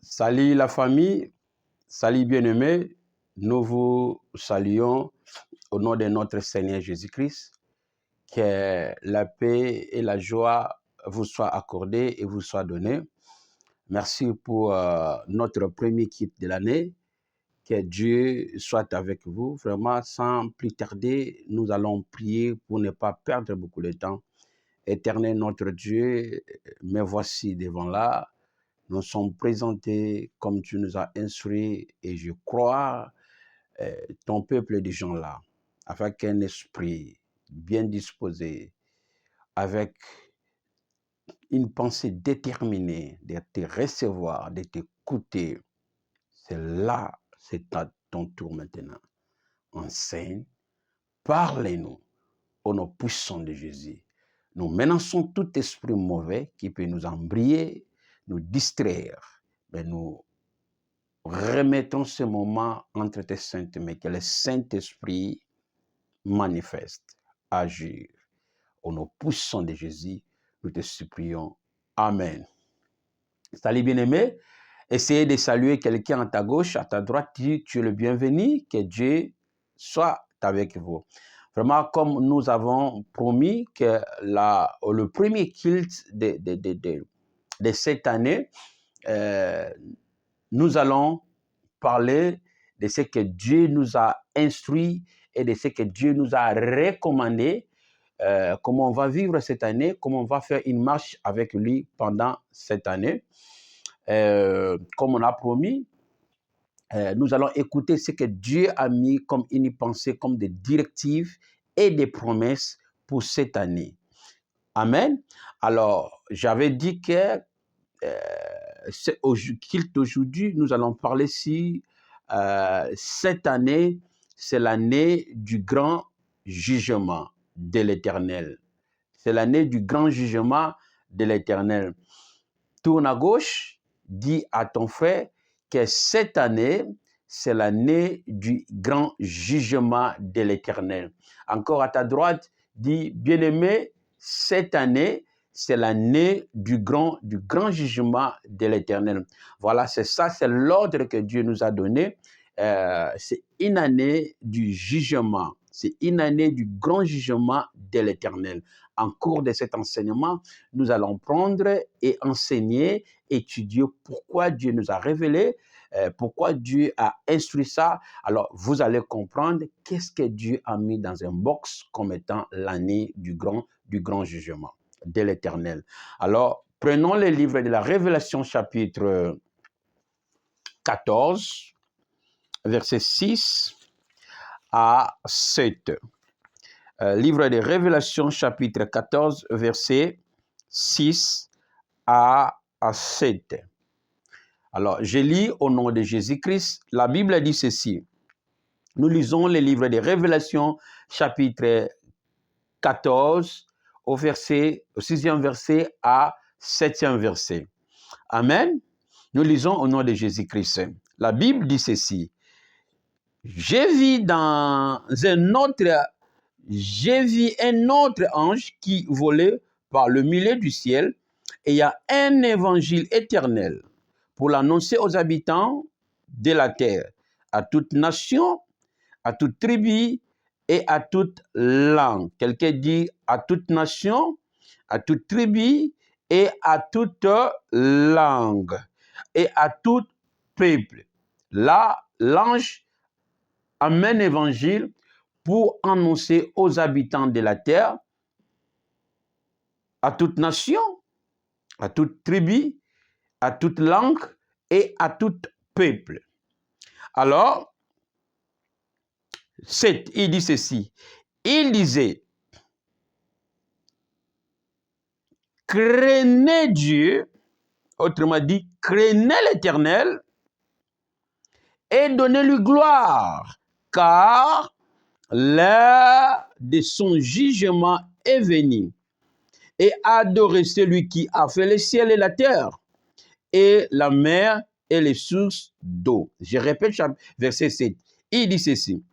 Salut la famille, salut bien-aimés, nous vous saluons au nom de notre Seigneur Jésus-Christ, que la paix et la joie vous soient accordées et vous soient données. Merci pour notre premier kit de l'année, que Dieu soit avec vous. Vraiment, sans plus tarder, nous allons prier pour ne pas perdre beaucoup de temps. Éternel notre Dieu, me voici devant là. Nous sommes présentés comme tu nous as instruits et je crois ton peuple de gens là, avec un esprit bien disposé, avec une pensée déterminée de te recevoir, de t'écouter. C'est là, c'est à ton tour maintenant. Enseigne, parlez-nous au nom puissant de Jésus. Nous menaçons tout esprit mauvais qui peut nous embriller, nous distraire, mais nous remettons ce moment entre tes saintes mains, que le Saint-Esprit manifeste, agir. Au nom puissant de Jésus, nous te supplions. Amen. Salut bien-aimé. Essayez de saluer quelqu'un à ta gauche, à ta droite. Tu es le bienvenu. Que Dieu soit avec vous. Vraiment, comme nous avons promis que le premier culte de cette année, nous allons parler de ce que Dieu nous a instruit et de ce que Dieu nous a recommandé, comment on va vivre cette année, comment on va faire une marche avec lui pendant cette année. Comme on a promis, nous allons écouter ce que Dieu a mis comme une pensée, comme des directives et des promesses pour cette année. Amen. Alors, j'avais dit que aujourd'hui, nous allons parler si cette année, c'est l'année du grand jugement de l'Éternel. C'est l'année du grand jugement de l'Éternel. Tourne à gauche, dis à ton frère que cette année, c'est l'année du grand jugement de l'Éternel. Encore à ta droite, dis, bien-aimé, cette année, c'est l'année du grand jugement de l'Éternel. Voilà, c'est ça, c'est l'ordre que Dieu nous a donné. C'est une année du jugement. C'est une année du grand jugement de l'Éternel. En cours de cet enseignement, nous allons prendre et enseigner, étudier pourquoi Dieu nous a révélé, pourquoi Dieu a instruit ça. Alors, vous allez comprendre qu'est-ce que Dieu a mis dans un box comme étant l'année du grand jugement de l'Éternel. Alors, prenons les livres de la Révélation chapitre 14, versets 6 à 7. Livre de Révélation chapitre 14, versets 6 à 7. Alors, je lis au nom de Jésus-Christ. La Bible dit ceci. Nous lisons les livres de Révélation chapitre 14 au 6e verset à 7e verset. Amen. Nous lisons au nom de Jésus-Christ. La Bible dit ceci. J'ai vu un autre ange qui volait par le milieu du ciel, et il y a un évangile éternel pour l'annoncer aux habitants de la terre, à toute nation, à toute tribu et à toute langue. Quelqu'un dit à toute nation, à toute tribu et à toute langue et à tout peuple. Là, l'ange amène l'évangile pour annoncer aux habitants de la terre, à toute nation, à toute tribu, à toute langue et à tout peuple. Alors, 7, il dit ceci. Il disait, craignez Dieu, autrement dit, craignez l'Éternel et donnez-lui gloire, car l'heure de son jugement est venue. Et adorez celui qui a fait le ciel et la terre, et la mer et les sources d'eau. Je répète verset 7. Il dit ceci.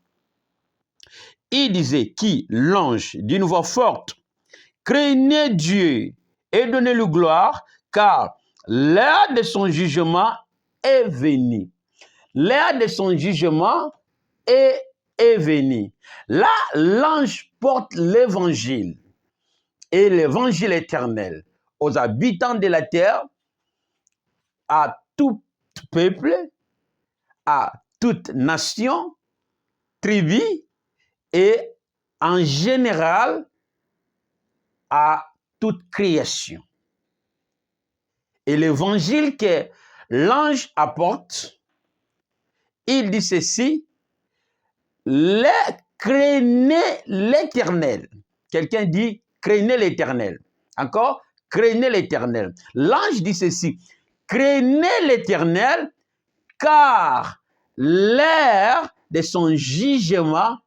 Il disait qui, l'ange, d'une voix forte, craignez Dieu et donnez-lui gloire, car l'heure de son jugement est venue. L'heure de son jugement est venue. Là, l'ange porte l'évangile et l'évangile éternel aux habitants de la terre, à tout peuple, à toute nation, tribu et en général à toute création. Et l'évangile que l'ange apporte, il dit ceci: craignez l'Éternel. Quelqu'un dit craignez l'Éternel. Encore, craignez l'Éternel. L'ange dit ceci: craignez l'Éternel, car l'heure de son jugement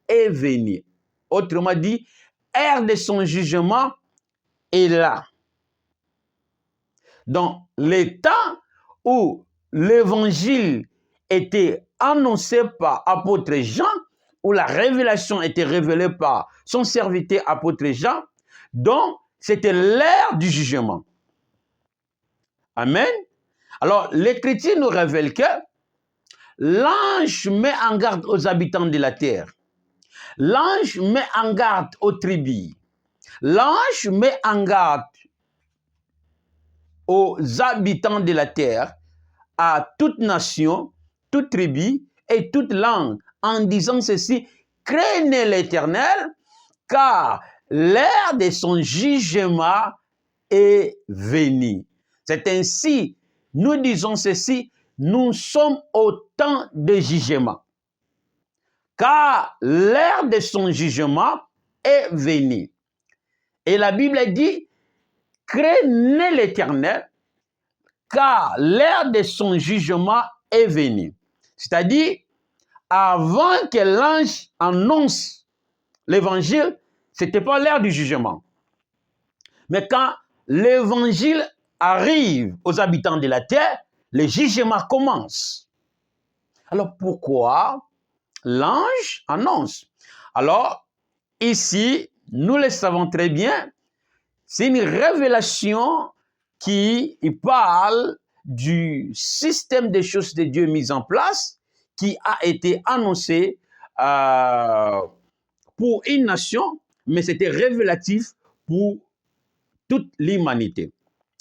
est venue. Autrement dit, l'heure de son jugement est là. Donc, le temps où l'évangile était annoncé par apôtre Jean, où la révélation était révélée par son serviteur apôtre Jean, donc c'était l'heure du jugement. Amen. Alors, l'Écriture nous révèle que l'ange met en garde aux habitants de la terre. L'ange met en garde aux tribus. L'ange met en garde aux habitants de la terre, à toute nation, toute tribu et toute langue, en disant ceci: craignez l'Éternel, car l'heure de son jugement est venue. C'est ainsi, nous disons ceci: nous sommes au temps de jugement, car l'heure de son jugement est venue. Et la Bible dit: craignez l'Éternel, car l'heure de son jugement est venue. C'est-à-dire, avant que l'ange annonce l'évangile, ce n'était pas l'heure du jugement. Mais quand l'évangile arrive aux habitants de la terre, le jugement commence. Alors pourquoi l'ange annonce? Alors, ici, nous le savons très bien, c'est une révélation qui parle du système des choses de Dieu mis en place, qui a été annoncé pour une nation, mais c'était révélatif pour toute l'humanité.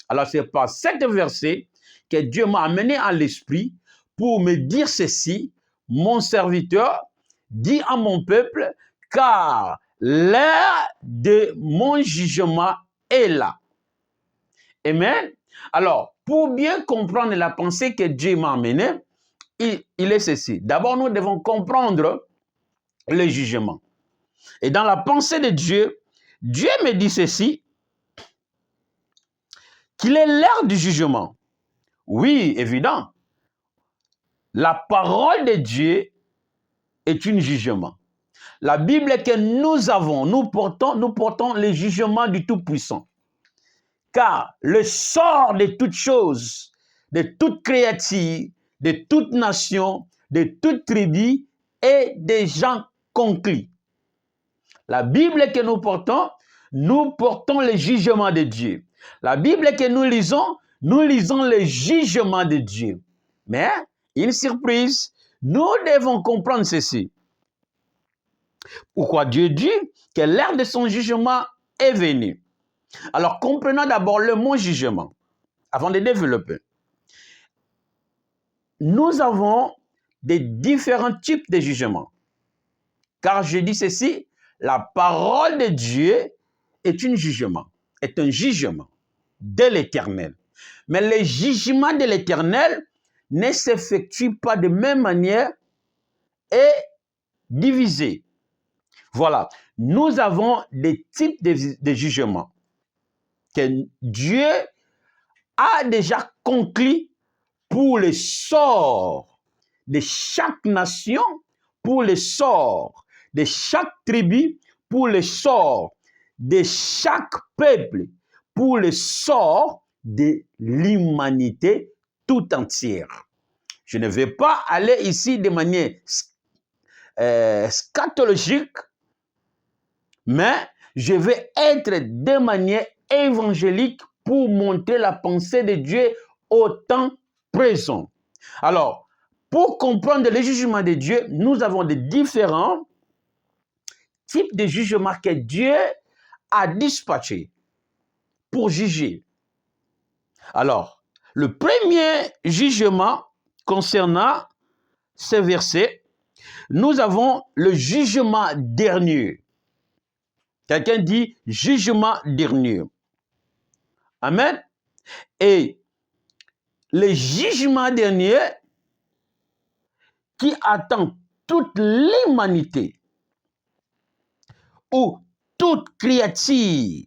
Alors c'est par cet verset que Dieu m'a amené à l'esprit pour me dire ceci: mon serviteur dit à mon peuple, car l'heure de mon jugement est là. Amen. Alors, pour bien comprendre la pensée que Dieu m'a amenée, il est ceci. D'abord, nous devons comprendre le jugement. Et dans la pensée de Dieu, Dieu me dit ceci, qu'il est l'heure du jugement. Oui, évident. La parole de Dieu est un jugement. La Bible que nous avons, nous portons le jugement du Tout-Puissant. Car le sort de toutes choses, de toute créature, de toute nation, de toute tribu est déjà conclu. La Bible que nous portons le jugement de Dieu. La Bible que nous lisons le jugement de Dieu. Mais, une surprise, nous devons comprendre ceci. Pourquoi Dieu dit que l'heure de son jugement est venue? Alors, comprenons d'abord le mot jugement, avant de développer. Nous avons des différents types de jugements. Car je dis ceci, la parole de Dieu est un jugement de l'Éternel. Mais le jugement de l'Éternel ne s'effectue pas de même manière et divisé. Voilà, nous avons des types de jugements que Dieu a déjà conclu pour le sort de chaque nation, pour le sort de chaque tribu, pour le sort de chaque peuple, pour le sort de l'humanité tout entière. Je ne vais pas aller ici de manière scatologique, mais je vais être de manière évangélique pour montrer la pensée de Dieu au temps présent. Alors, pour comprendre le jugement de Dieu, nous avons des différents types de jugements que Dieu a dispatchés pour juger. Alors, le premier jugement concernant ces versets, nous avons le jugement dernier. Quelqu'un dit jugement dernier. Amen. Et le jugement dernier qui attend toute l'humanité ou toute créature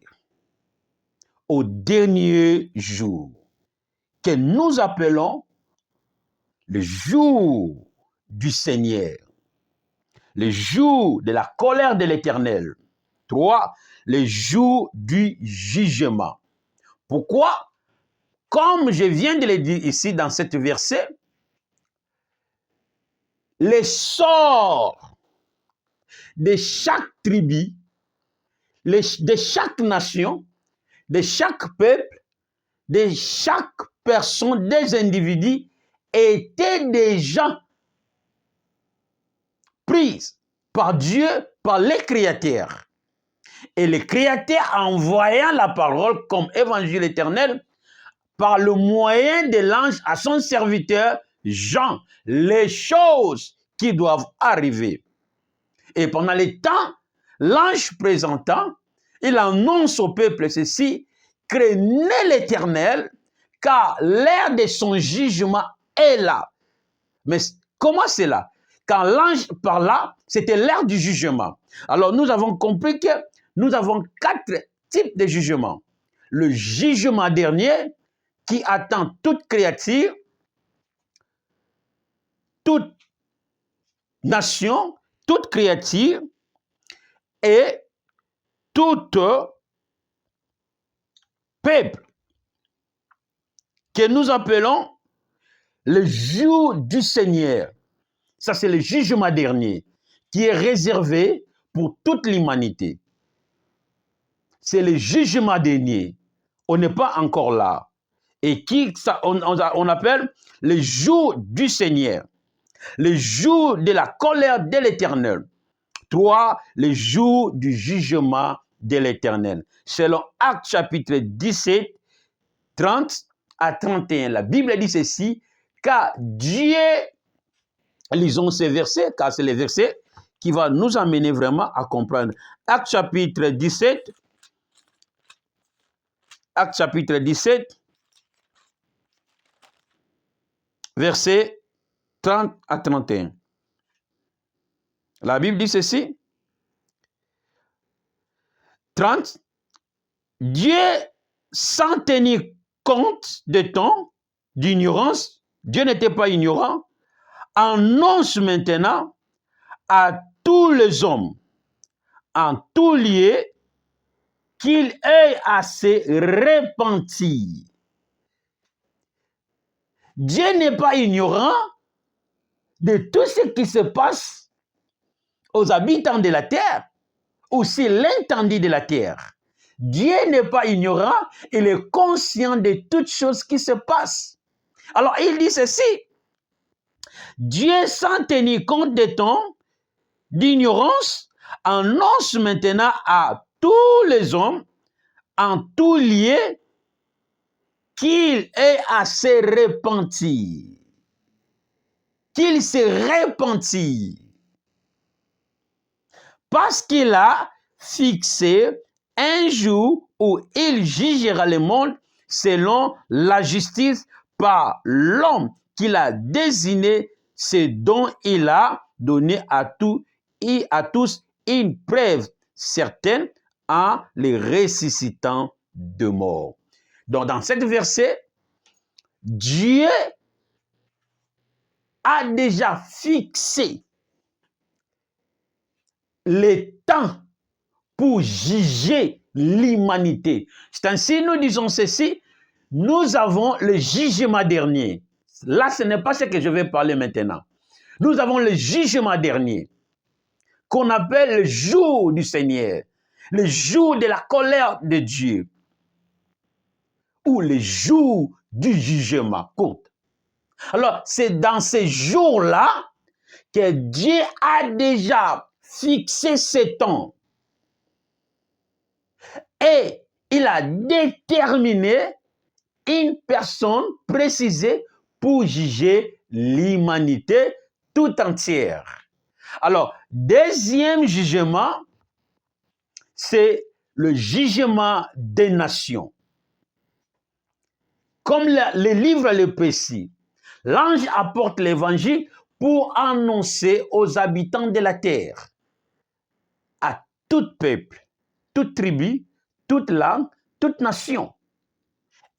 au dernier jour, que nous appelons le jour du Seigneur, le jour de la colère de l'Éternel. 3. Le jour du jugement. Pourquoi? Comme je viens de le dire ici dans cet verset, les sorts de chaque tribu, de chaque nation, de chaque peuple, de chaque personne, des individus, étaient déjà prises par Dieu, par les créateurs. Et le Créateur, envoyant la parole comme évangile éternel, par le moyen de l'ange à son serviteur Jean, les choses qui doivent arriver. Et pendant les temps, l'ange présentant, il annonce au peuple ceci: craignez l'Éternel, car l'heure de son jugement est là. Mais comment c'est là? Quand l'ange parla, c'était l'heure du jugement. Alors nous avons compris que nous avons 4 types de jugements. Le jugement dernier qui attend toute créature, toute nation, toute créature et tout peuple que nous appelons le jour du Seigneur. Ça, c'est le jugement dernier qui est réservé pour toute l'humanité. C'est le jugement dernier. On n'est pas encore là. Et qui on appelle le jour du Seigneur. Le jour de la colère de l'Éternel. 3. Le jour du jugement de l'Éternel. Selon Actes chapitre 17, 30 à 31, la Bible dit ceci: car Dieu, lisons ces versets, car c'est les versets qui vont nous amener vraiment à comprendre. Actes chapitre 17, versets 30 à 31. La Bible dit ceci: 30. Dieu, sans tenir compte de ton d'ignorance, Dieu n'était pas ignorant, annonce maintenant à tous les hommes, en tout lieu, qu'ils aient à se repentir. Dieu n'est pas ignorant de tout ce qui se passe aux habitants de la terre, aussi l'étendue de la terre. Dieu n'est pas ignorant, il est conscient de toutes choses qui se passent. Alors il dit ceci: Dieu, sans tenir compte de ton d'ignorance, annonce maintenant à tous les hommes, en tout lieu, qu'il ait à se repentir. Qu'il se repentit. Parce qu'il a fixé un jour où il jugera le monde selon la justice par l'homme qu'il a désigné, ce dont il a donné à tous une preuve certaine en les ressuscitant de mort. Donc dans cet verset, Dieu a déjà fixé le temps pour juger l'humanité. C'est ainsi, nous disons ceci: nous avons le jugement dernier. Là, ce n'est pas ce que je vais parler maintenant. Nous avons le jugement dernier, qu'on appelle le jour du Seigneur, le jour de la colère de Dieu. ou les jours du jugement comptent. Alors, c'est dans ces jours-là que Dieu a déjà fixé ces temps. Et il a déterminé une personne précisée pour juger l'humanité tout entière. Alors, deuxième jugement, c'est le jugement des nations. Comme le livre le précise, l'ange apporte l'évangile pour annoncer aux habitants de la terre, à tout peuple, toute tribu, toute langue, toute nation.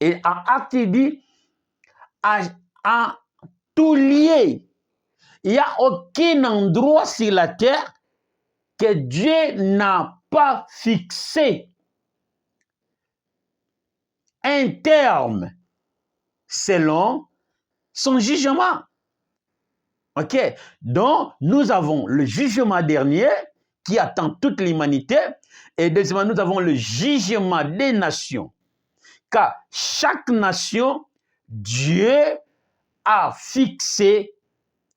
Et à Acte, il dit, à tout lié, il n'y a aucun endroit sur la terre que Dieu n'a pas fixé un terme selon son jugement. Ok? Donc, nous avons le jugement dernier qui attend toute l'humanité. Et deuxièmement, nous avons le jugement des nations. Car chaque nation, Dieu a fixé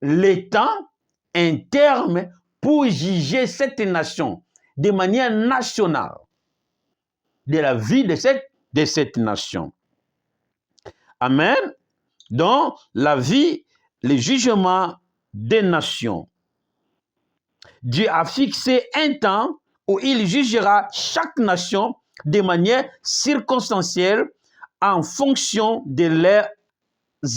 les temps, un terme pour juger cette nation de manière nationale, de la vie de cette nation. Amen. Donc, la vie, le jugement des nations. Dieu a fixé un temps où il jugera chaque nation de manière circonstancielle en fonction de leurs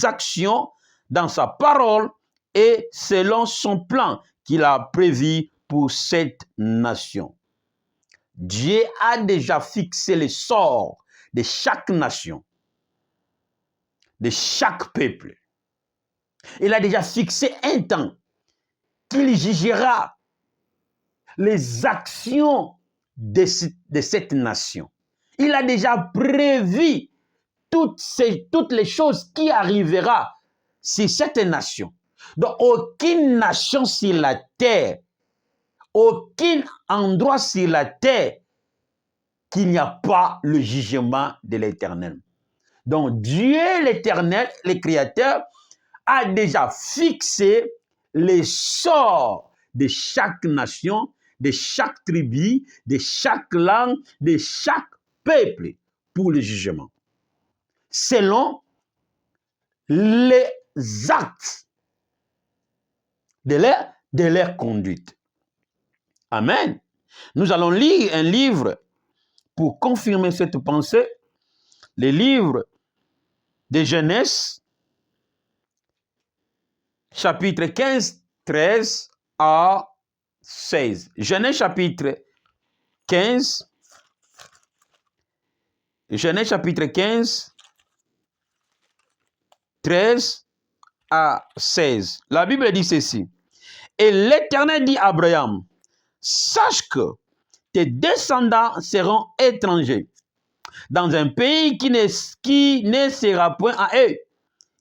actions dans sa parole et selon son plan qu'il a prévu pour cette nation. Dieu a déjà fixé le sort de chaque nation, de chaque peuple. Il a déjà fixé un temps qu'il jugera les actions de cette nation. Il a déjà prévu toutes les choses qui arriveront sur cette nation. Donc, aucune nation sur la terre, aucun endroit sur la terre qu'il n'y a pas le jugement de l'Éternel. Donc, Dieu l'Éternel, le Créateur, a déjà fixé les sorts de chaque nation, de chaque tribu, de chaque langue, de chaque peuple pour le jugement, selon les actes de leur conduite. Amen. Nous allons lire un livre pour confirmer cette pensée, le livre de Genèse, chapitre 15, 13 à 16. Genèse chapitre 15, Genèse chapitre 15, 13 à 16. La Bible dit ceci. Et l'Éternel dit à Abraham, sache que tes descendants seront étrangers dans un pays qui ne sera point à eux.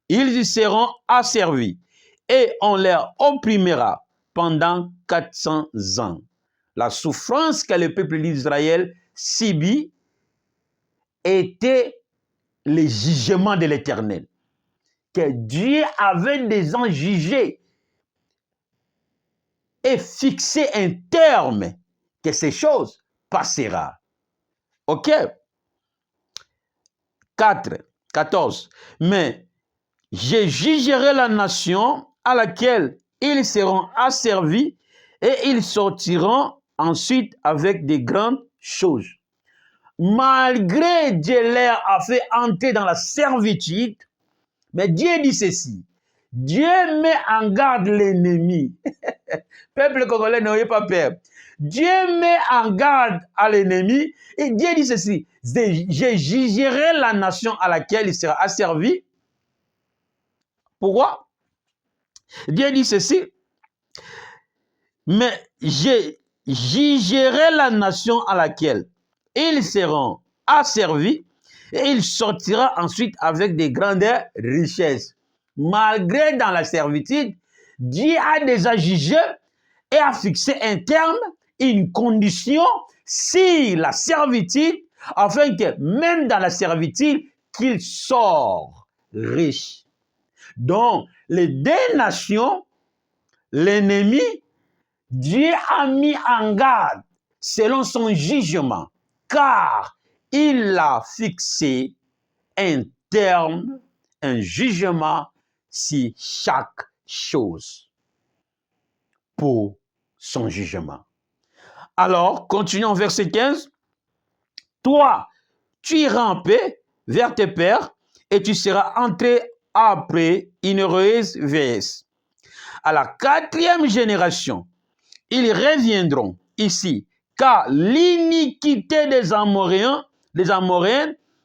Ils y seront asservis et on leur opprimera pendant 400 ans. La souffrance que le peuple d'Israël subit était le jugement de l'Éternel, que Dieu avait déjà jugé et fixé un terme que ces choses passeront. Ok? 14. Mais je jugerai la nation à laquelle ils seront asservis et ils sortiront ensuite avec de grandes choses. Malgré Dieu leur a fait entrer dans la servitude, mais Dieu dit ceci. Dieu met en garde l'ennemi. Peuple congolais, n'ayez pas peur. Dieu met en garde à l'ennemi et Dieu dit ceci. Je jugerai la nation à laquelle il sera asservi. Pourquoi? Dieu dit ceci. Mais je jugerai la nation à laquelle ils seront asservis et il sortira ensuite avec de grandes richesses. Malgré dans la servitude, Dieu a déjà jugé et a fixé un terme, une condition sur la servitude, afin que même dans la servitude, qu'il sort riche. Donc, les deux nations, l'ennemi, Dieu a mis en garde selon son jugement, car il a fixé un terme, un jugement sur chaque chose pour son jugement. Alors, continuons verset 15. Toi, tu iras en paix vers tes pères et tu seras entré après une heureuse vieillesse. À la quatrième génération, ils reviendront ici, car l'iniquité des Amoréens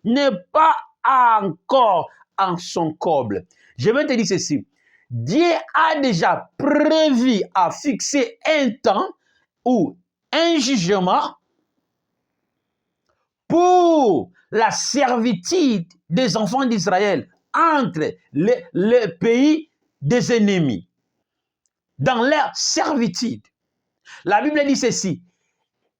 n'est pas encore en son comble. Je vais te dire ceci. Dieu a déjà prévu à fixer un temps ou un jugement pour la servitude des enfants d'Israël entre les pays des ennemis, dans leur servitude. La Bible dit ceci,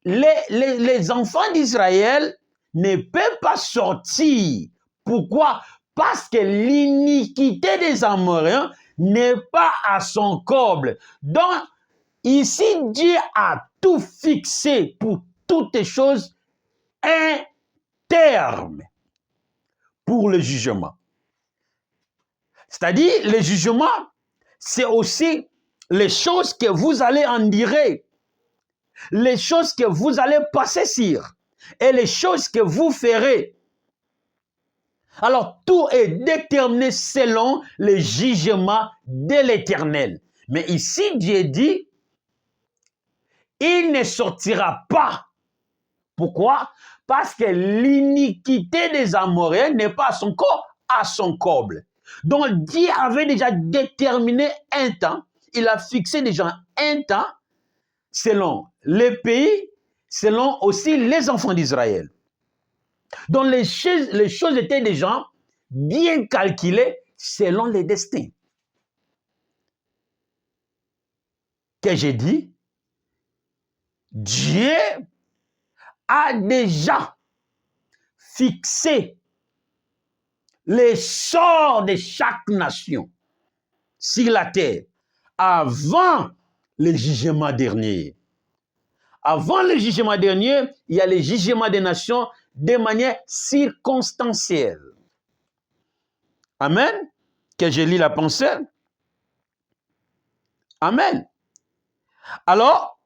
les enfants d'Israël ne peuvent pas sortir. Pourquoi? Parce que l'iniquité des Amoréens n'est pas à son comble. Donc, ici, Dieu a tout fixé pour toutes les choses, un terme pour le jugement. C'est-à-dire, le jugement, c'est aussi les choses que vous allez endurer, les choses que vous allez passer sur et les choses que vous ferez. Alors, tout est déterminé selon le jugement de l'Éternel. Mais ici, Dieu dit, il ne sortira pas. Pourquoi? Parce que l'iniquité des Amoréens n'est pas à son comble. Donc, Dieu avait déjà déterminé un temps, il a fixé déjà un temps, selon les pays, selon aussi les enfants d'Israël. Donc les choses étaient déjà bien calculées selon les destins. Que j'ai dit, Dieu a déjà fixé les sorts de chaque nation sur la terre avant le jugement dernier. Avant le jugement dernier, il y a le jugement des nations de manière circonstancielle. Amen. Que je lis la pensée. Amen. Alors,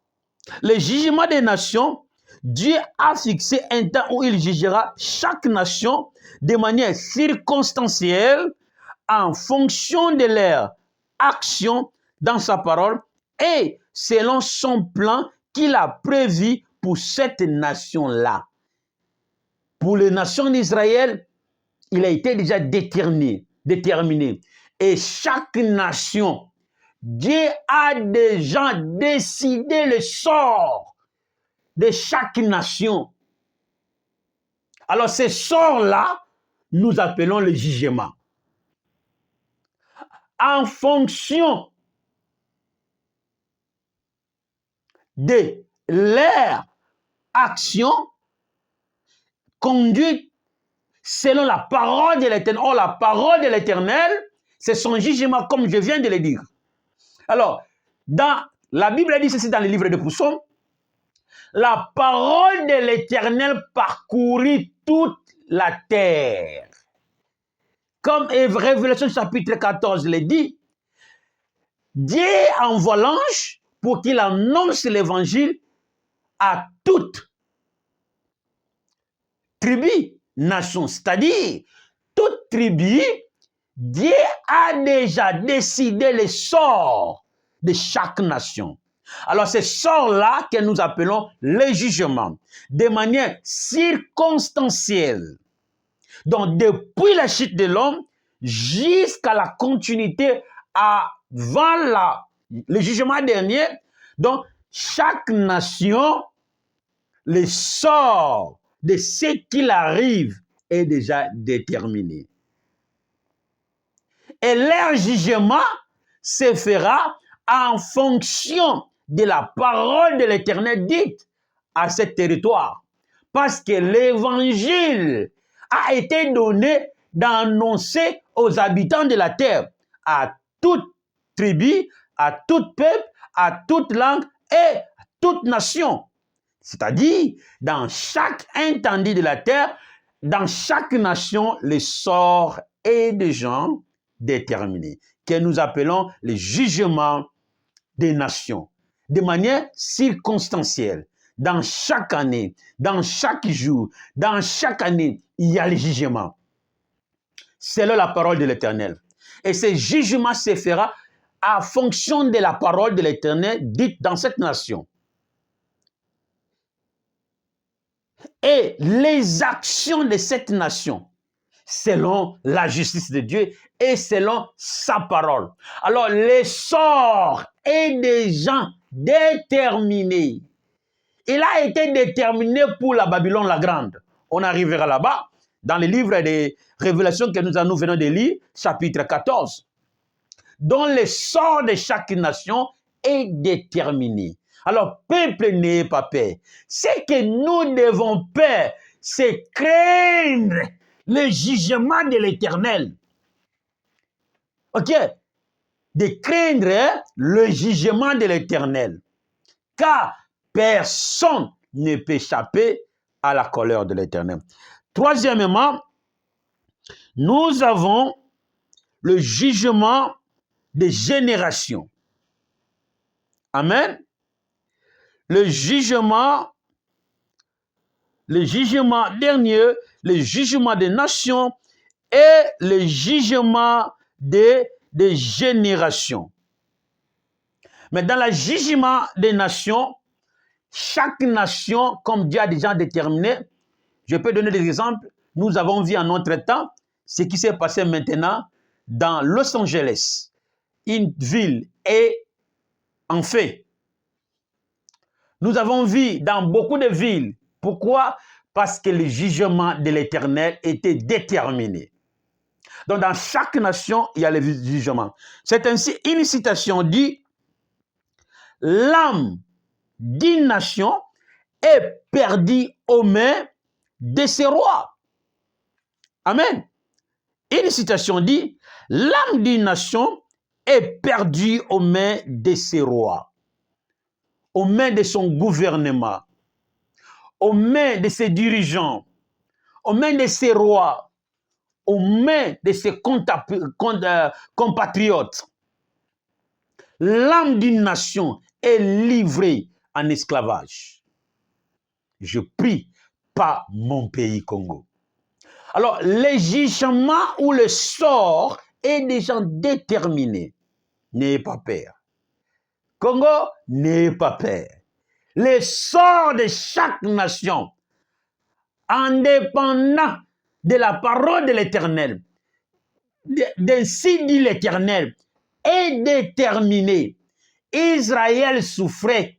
le jugement des nations, Dieu a fixé un temps où il jugera chaque nation de manière circonstancielle en fonction de leur action dans sa parole et selon son plan qu'il a prévu pour cette nation-là. Pour les nations d'Israël, il a été déjà déterminé. Et chaque nation, Dieu a déjà décidé le sort de chaque nation. Alors, ces sorts-là, nous appelons le jugement. En fonction de leur action conduite selon la parole de l'Éternel. Or, la parole de l'Éternel, c'est son jugement, comme je viens de le dire. Alors, dans la Bible dit ceci dans le livre de Psaumes, la parole de l'Éternel parcourut toute la terre. Comme Révélation chapitre 14 le dit, Dieu envoie l'ange pour qu'il annonce l'évangile à toute tribu, nation. C'est-à-dire, toute tribu, Dieu a déjà décidé le sort de chaque nation. Alors, c'est sort-là que nous appelons le jugement, de manière circonstancielle. Donc, depuis la chute de l'homme jusqu'à la continuité avant le jugement dernier, donc, chaque nation, le sort de ce qu'il arrive est déjà déterminé. Et leur jugement se fera en fonction de la parole de l'Éternel dite à ce territoire. Parce que l'évangile a été donné d'annoncer aux habitants de la terre, à toute tribu, à tout peuple, à toute langue et à toute nation. C'est-à-dire, dans chaque intendit de la terre, dans chaque nation, le sort est des gens déterminés, que nous appelons les jugements des nations, de manière circonstancielle. Dans chaque année, dans chaque jour, dans chaque année, il y a les jugements. C'est là la parole de l'Éternel. Et ce jugement se fera en fonction de la parole de l'Éternel dite dans cette nation. Et les actions de cette nation, selon la justice de Dieu et selon sa parole. Alors, le sort est des gens déterminés. Il a été déterminé pour la Babylone la Grande. On arrivera là-bas, dans le livre des Révélations que nous venons de lire, chapitre 14, dont le sort de chaque nation est déterminé. Alors, peuple, n'ayez pas peur. Ce que nous devons faire, c'est craindre le jugement de l'Éternel. Ok? De craindre le jugement de l'Éternel. Car personne ne peut échapper à la colère de l'Éternel. Troisièmement, nous avons le jugement des générations. Amen. Le jugement dernier, le jugement des nations et le jugement des générations. Mais dans le jugement des nations, chaque nation, comme Dieu a déjà déterminé, je peux donner des exemples. Nous avons vu en notre temps ce qui s'est passé maintenant dans Los Angeles. Une ville est en feu. Nous avons vu dans beaucoup de villes. Pourquoi? Parce que le jugement de l'Éternel était déterminé. Donc dans chaque nation, il y a le jugement. C'est ainsi une citation dit, l'âme d'une nation est perdue aux mains de ses rois. Amen. Une citation dit, l'âme d'une nation est perdue aux mains de ses rois, aux mains de son gouvernement, aux mains de ses dirigeants, aux mains de ses rois, aux mains de ses compatriotes. L'âme d'une nation est livrée en esclavage. Je prie par mon pays Congo. Alors, le jugement ou le sort est déjà déterminé. N'ayez pas peur. Congo, n'ayez pas peur. Le sort de chaque nation, indépendant de la parole de l'Éternel, d'ainsi dit l'Éternel, est déterminé. Israël souffrait,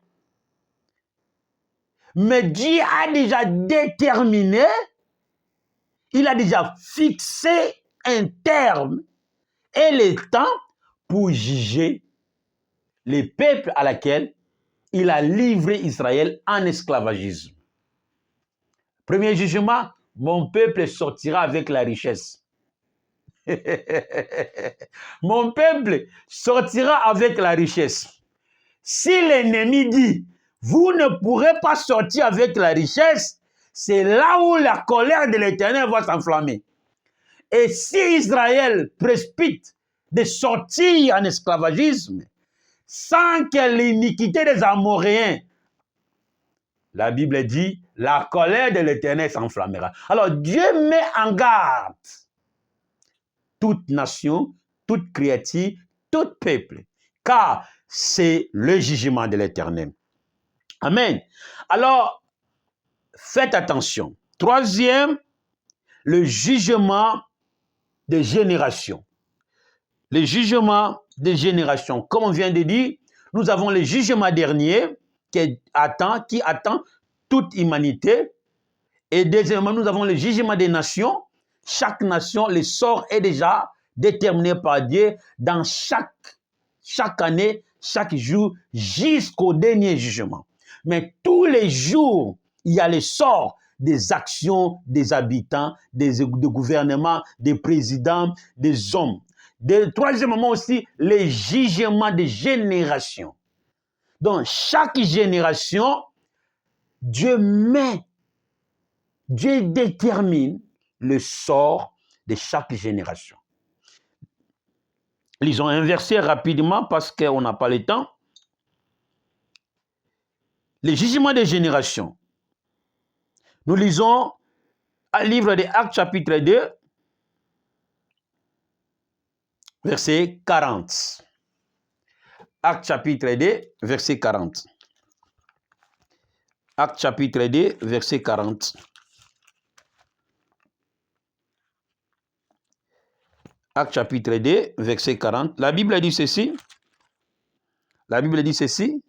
mais Dieu a déjà déterminé, il a déjà fixé un terme et le temps pour juger les peuples à laquelle il a livré Israël en esclavagisme. Premier jugement, mon peuple sortira avec la richesse. Mon peuple sortira avec la richesse. Si l'ennemi dit, vous ne pourrez pas sortir avec la richesse, c'est là où la colère de l'Éternel va s'enflammer. Et si Israël précipite de sortir en esclavagisme, sans que l'iniquité des Amoréens, la Bible dit, la colère de l'Éternel s'enflammera. Alors Dieu met en garde toute nation, toute créature, tout peuple, car c'est le jugement de l'Éternel. Amen. Alors, faites attention. Troisième, le jugement des générations. Le jugement des générations. Comme on vient de dire, nous avons le jugement dernier qui attend toute humanité. Et deuxièmement, nous avons le jugement des nations. Chaque nation, le sort est déjà déterminé par Dieu dans chaque année, chaque jour, jusqu'au dernier jugement. Mais tous les jours, il y a le sort des actions des habitants, des gouvernements, des présidents, des hommes. Troisièmement aussi, les jugements des générations. Donc, chaque génération, Dieu détermine le sort de chaque génération. Lisons un verset rapidement parce qu'on n'a pas le temps. Les jugements des générations. Nous lisons un livre des Actes chapitre 2, verset 40. Actes chapitre 2, verset 40. Actes chapitre 2, verset 40. Actes chapitre 2, verset 40. La Bible dit ceci. La Bible dit ceci.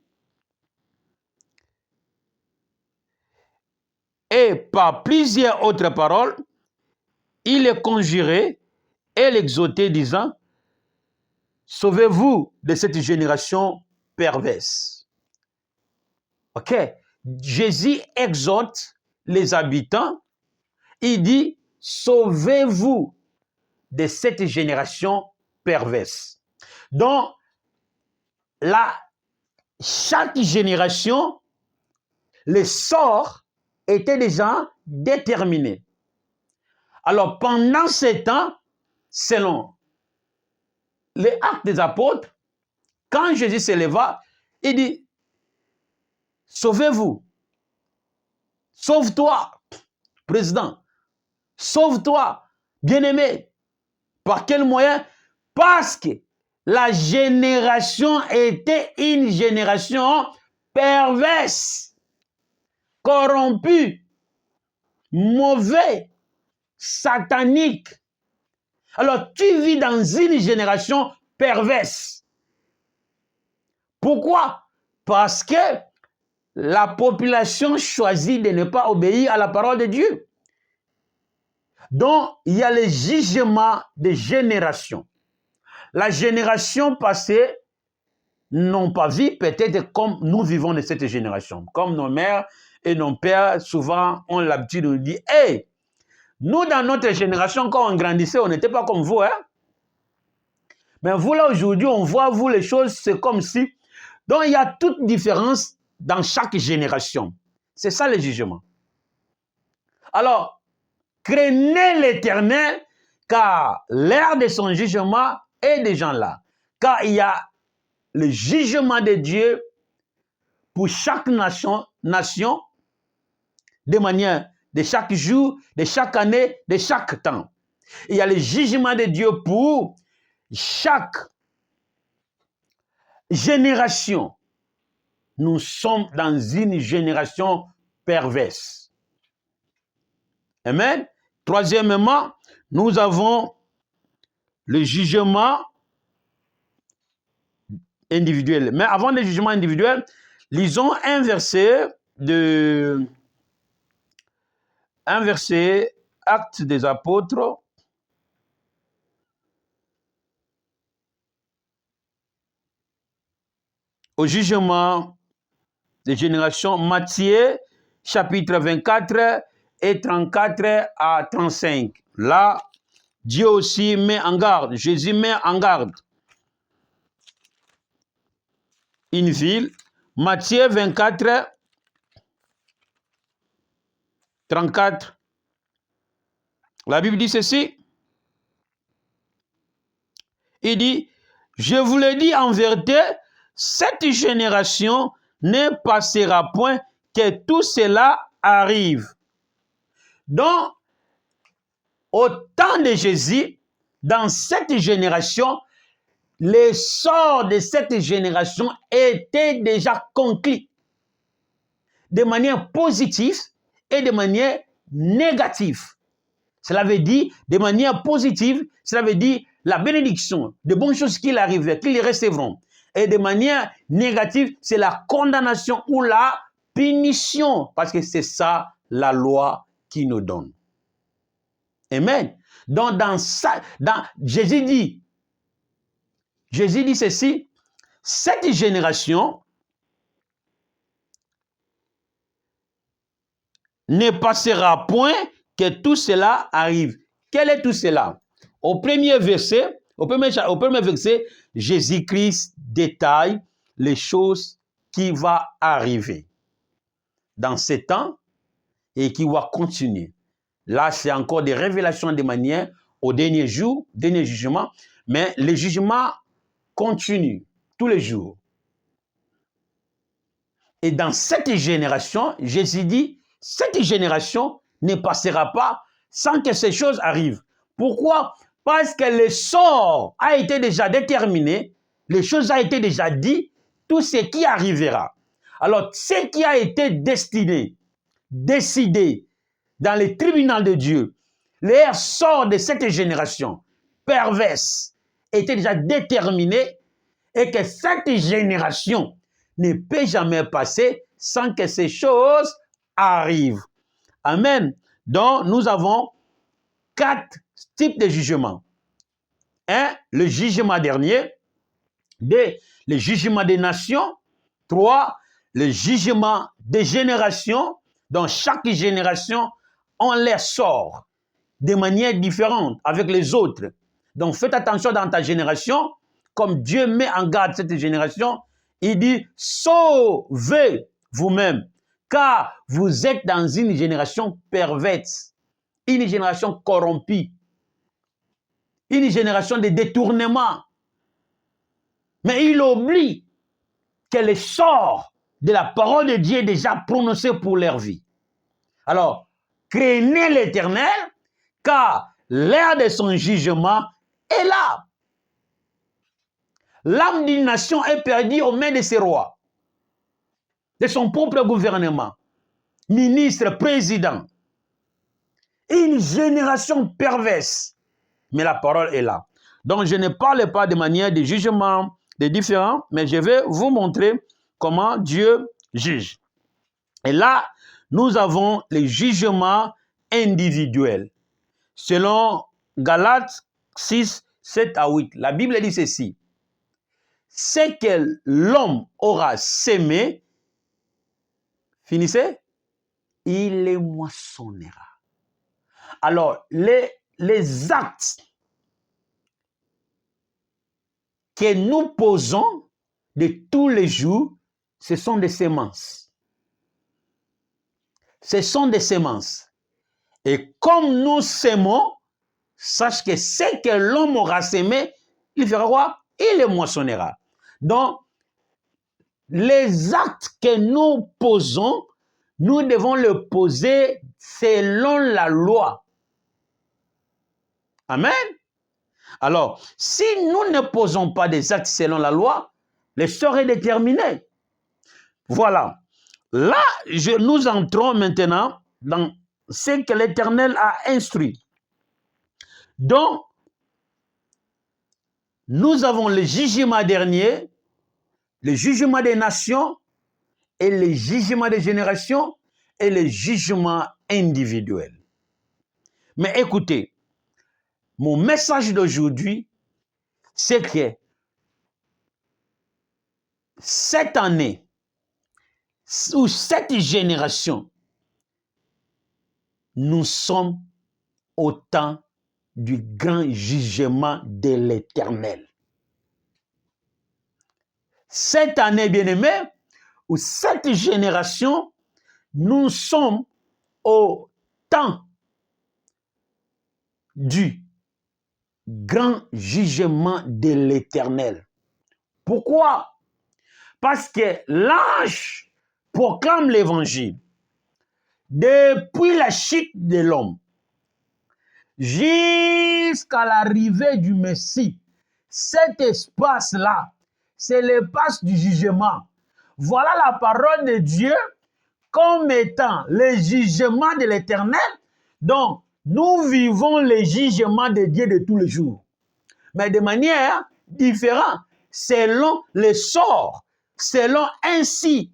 Et par plusieurs autres paroles, il les conjurait et l'exhortait, disant, sauvez-vous de cette génération perverse. Ok? Jésus exhorte les habitants. Il dit, sauvez-vous de cette génération perverse. Donc, chaque génération, le sort était déjà déterminé. Alors, pendant ce temps, selon les actes des apôtres, quand Jésus se leva, il dit, sauvez-vous, sauve-toi, président, sauve-toi, bien-aimé. Par quel moyen? Parce que la génération était une génération perverse, corrompue, mauvais, satanique. Alors, tu vis dans une génération perverse. Pourquoi? Parce que la population choisit de ne pas obéir à la parole de Dieu. Donc, il y a le jugement des générations. La génération passée n'ont pas vu peut-être comme nous vivons de cette génération. Comme nos mères et nos pères, souvent, ont l'habitude de nous dire, « Hey, nous, dans notre génération, quand on grandissait, on n'était pas comme vous. Hein? Mais vous, là, aujourd'hui, on voit, vous, les choses, c'est comme si... » Donc, il y a toute différence dans chaque génération. C'est ça le jugement. Alors, craignez l'Éternel, car l'heure de son jugement est déjà là. Car il y a le jugement de Dieu pour chaque nation de manière de chaque jour, de chaque année, de chaque temps. Il y a le jugement de Dieu pour chaque génération. Nous sommes dans une génération perverse. Amen. Troisièmement, nous avons le jugement individuel. Mais avant le jugement individuel, lisons un verset Actes des Apôtres. Au jugement des générations, Matthieu, chapitre 24 et 34 à 35. Là, Dieu aussi met en garde, Jésus met en garde une ville. Matthieu 24, 34. La Bible dit ceci. Il dit, je vous le dis en vérité, cette génération ne passera point que tout cela arrive. Donc, au temps de Jésus, dans cette génération, les sorts de cette génération étaient déjà conclus de manière positive et de manière négative. Cela veut dire, de manière positive, cela veut dire la bénédiction, de bonnes choses qui arrivent, qu'ils recevront. Et de manière négative, c'est la condamnation ou la punition, parce que c'est ça la loi qui nous donne. Amen. Donc, Jésus dit ceci, cette génération ne passera point que tout cela arrive. Quel est tout cela? Au premier verset, au premier verset, Jésus-Christ détaille les choses qui vont arriver dans ces temps et qui vont continuer. Là, c'est encore des révélations de manière au dernier jour, dernier jugement, mais le jugement continue tous les jours. Et dans cette génération, Jésus dit, cette génération ne passera pas sans que ces choses arrivent. Pourquoi? Parce que le sort a été déjà déterminé, les choses ont été déjà dites, tout ce qui arrivera. Alors, ce qui a été destiné, décidé dans les tribunaux de Dieu, le sort de cette génération perverse était déjà déterminé et que cette génération ne peut jamais passer sans que ces choses arrivent. Amen. Donc, nous avons 4 types de jugements. 1, le jugement dernier. 2, le jugement des nations. 3, le jugement des générations. Donc, chaque génération, on les sort de manière différente avec les autres. Donc, faites attention dans ta génération, comme Dieu met en garde cette génération, il dit, sauvez vous-même, car vous êtes dans une génération perverse, une génération corrompue, une génération de détournement. Mais il oublie que le sort de la parole de Dieu est déjà prononcé pour leur vie. Alors, craignez l'Éternel, car l'heure de son jugement est là. L'âme d'une nation est perdue aux mains de ses rois, de son propre gouvernement, ministre, président. Une génération perverse. Mais la parole est là. Donc, je ne parle pas de manière de jugement des différents, mais je vais vous montrer comment Dieu juge. Et là, nous avons les jugements individuels. Selon Galates 6, 7 à 8, la Bible dit ceci. C'est que l'homme aura sémé, finissez, il les moissonnera. Alors, les actes que nous posons de tous les jours, ce sont des semences. Ce sont des semences. Et comme nous sémons, sache que ce que l'homme aura sémé, il fera quoi? Il les moissonnera. Donc, les actes que nous posons, nous devons le poser selon la loi. Amen. Alors, si nous ne posons pas des actes selon la loi, le sort est déterminé. Voilà. Là, nous entrons maintenant dans ce que l'Éternel a instruit. Donc, nous avons le jugement dernier, le jugement des nations et le jugement des générations et le jugement individuel. Mais écoutez, mon message d'aujourd'hui, c'est que cette année ou cette génération, nous sommes au temps du grand jugement de l'Éternel. Cette année, bien-aimés, ou cette génération, nous sommes au temps du grand jugement de l'Éternel. Pourquoi? Parce que l'ange proclame l'évangile. Depuis la chute de l'homme jusqu'à l'arrivée du Messie, cet espace-là, c'est l'espace du jugement. Voilà la parole de Dieu comme étant le jugement de l'Éternel. Donc, nous vivons le jugement de Dieu de tous les jours, mais de manière différente, selon le sort, selon ainsi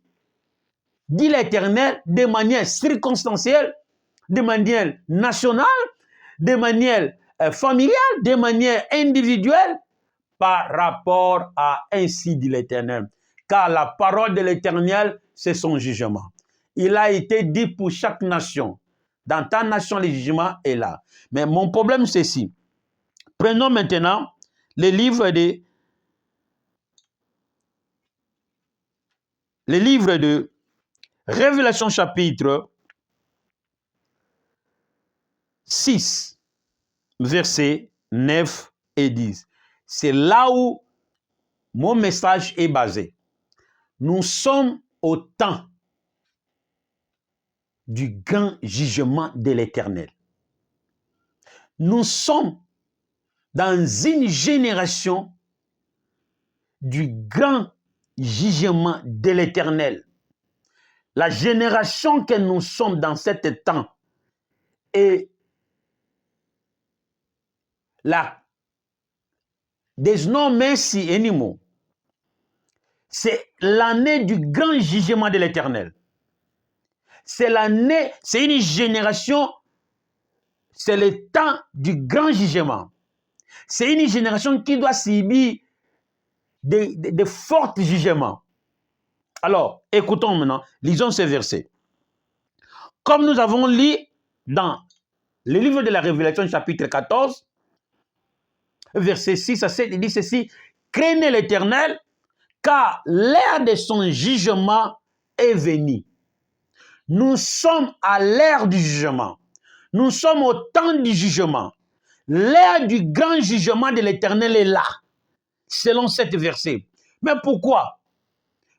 dit l'Éternel, de manière circonstancielle, de manière nationale, de manière familiale, de manière individuelle, par rapport à ainsi dit l'Éternel. Car la parole de l'Éternel, c'est son jugement. il a été dit pour chaque nation. Dans ta nation, le jugement est là. Mais mon problème, c'est ci. Prenons maintenant les livres de Révélation chapitre 6, versets 9 et 10. C'est là où mon message est basé. Nous sommes au temps du grand jugement de l'Éternel. Nous sommes dans une génération du grand jugement de l'Éternel. La génération que nous sommes dans cet temps est la There's no mercy anymore. C'est l'année du grand jugement de l'Éternel. C'est l'année, c'est une génération, c'est le temps du grand jugement. C'est une génération qui doit subir de forts jugements. Alors, écoutons maintenant, lisons ces versets. Comme nous avons lu dans le livre de la Révélation, chapitre 14, versets 6 à 7, il dit ceci: craignez l'Éternel, car l'heure de son jugement est venue. Nous sommes à l'heure du jugement. Nous sommes au temps du jugement. L'heure du grand jugement de l'Éternel est là, selon cet verset. Mais pourquoi?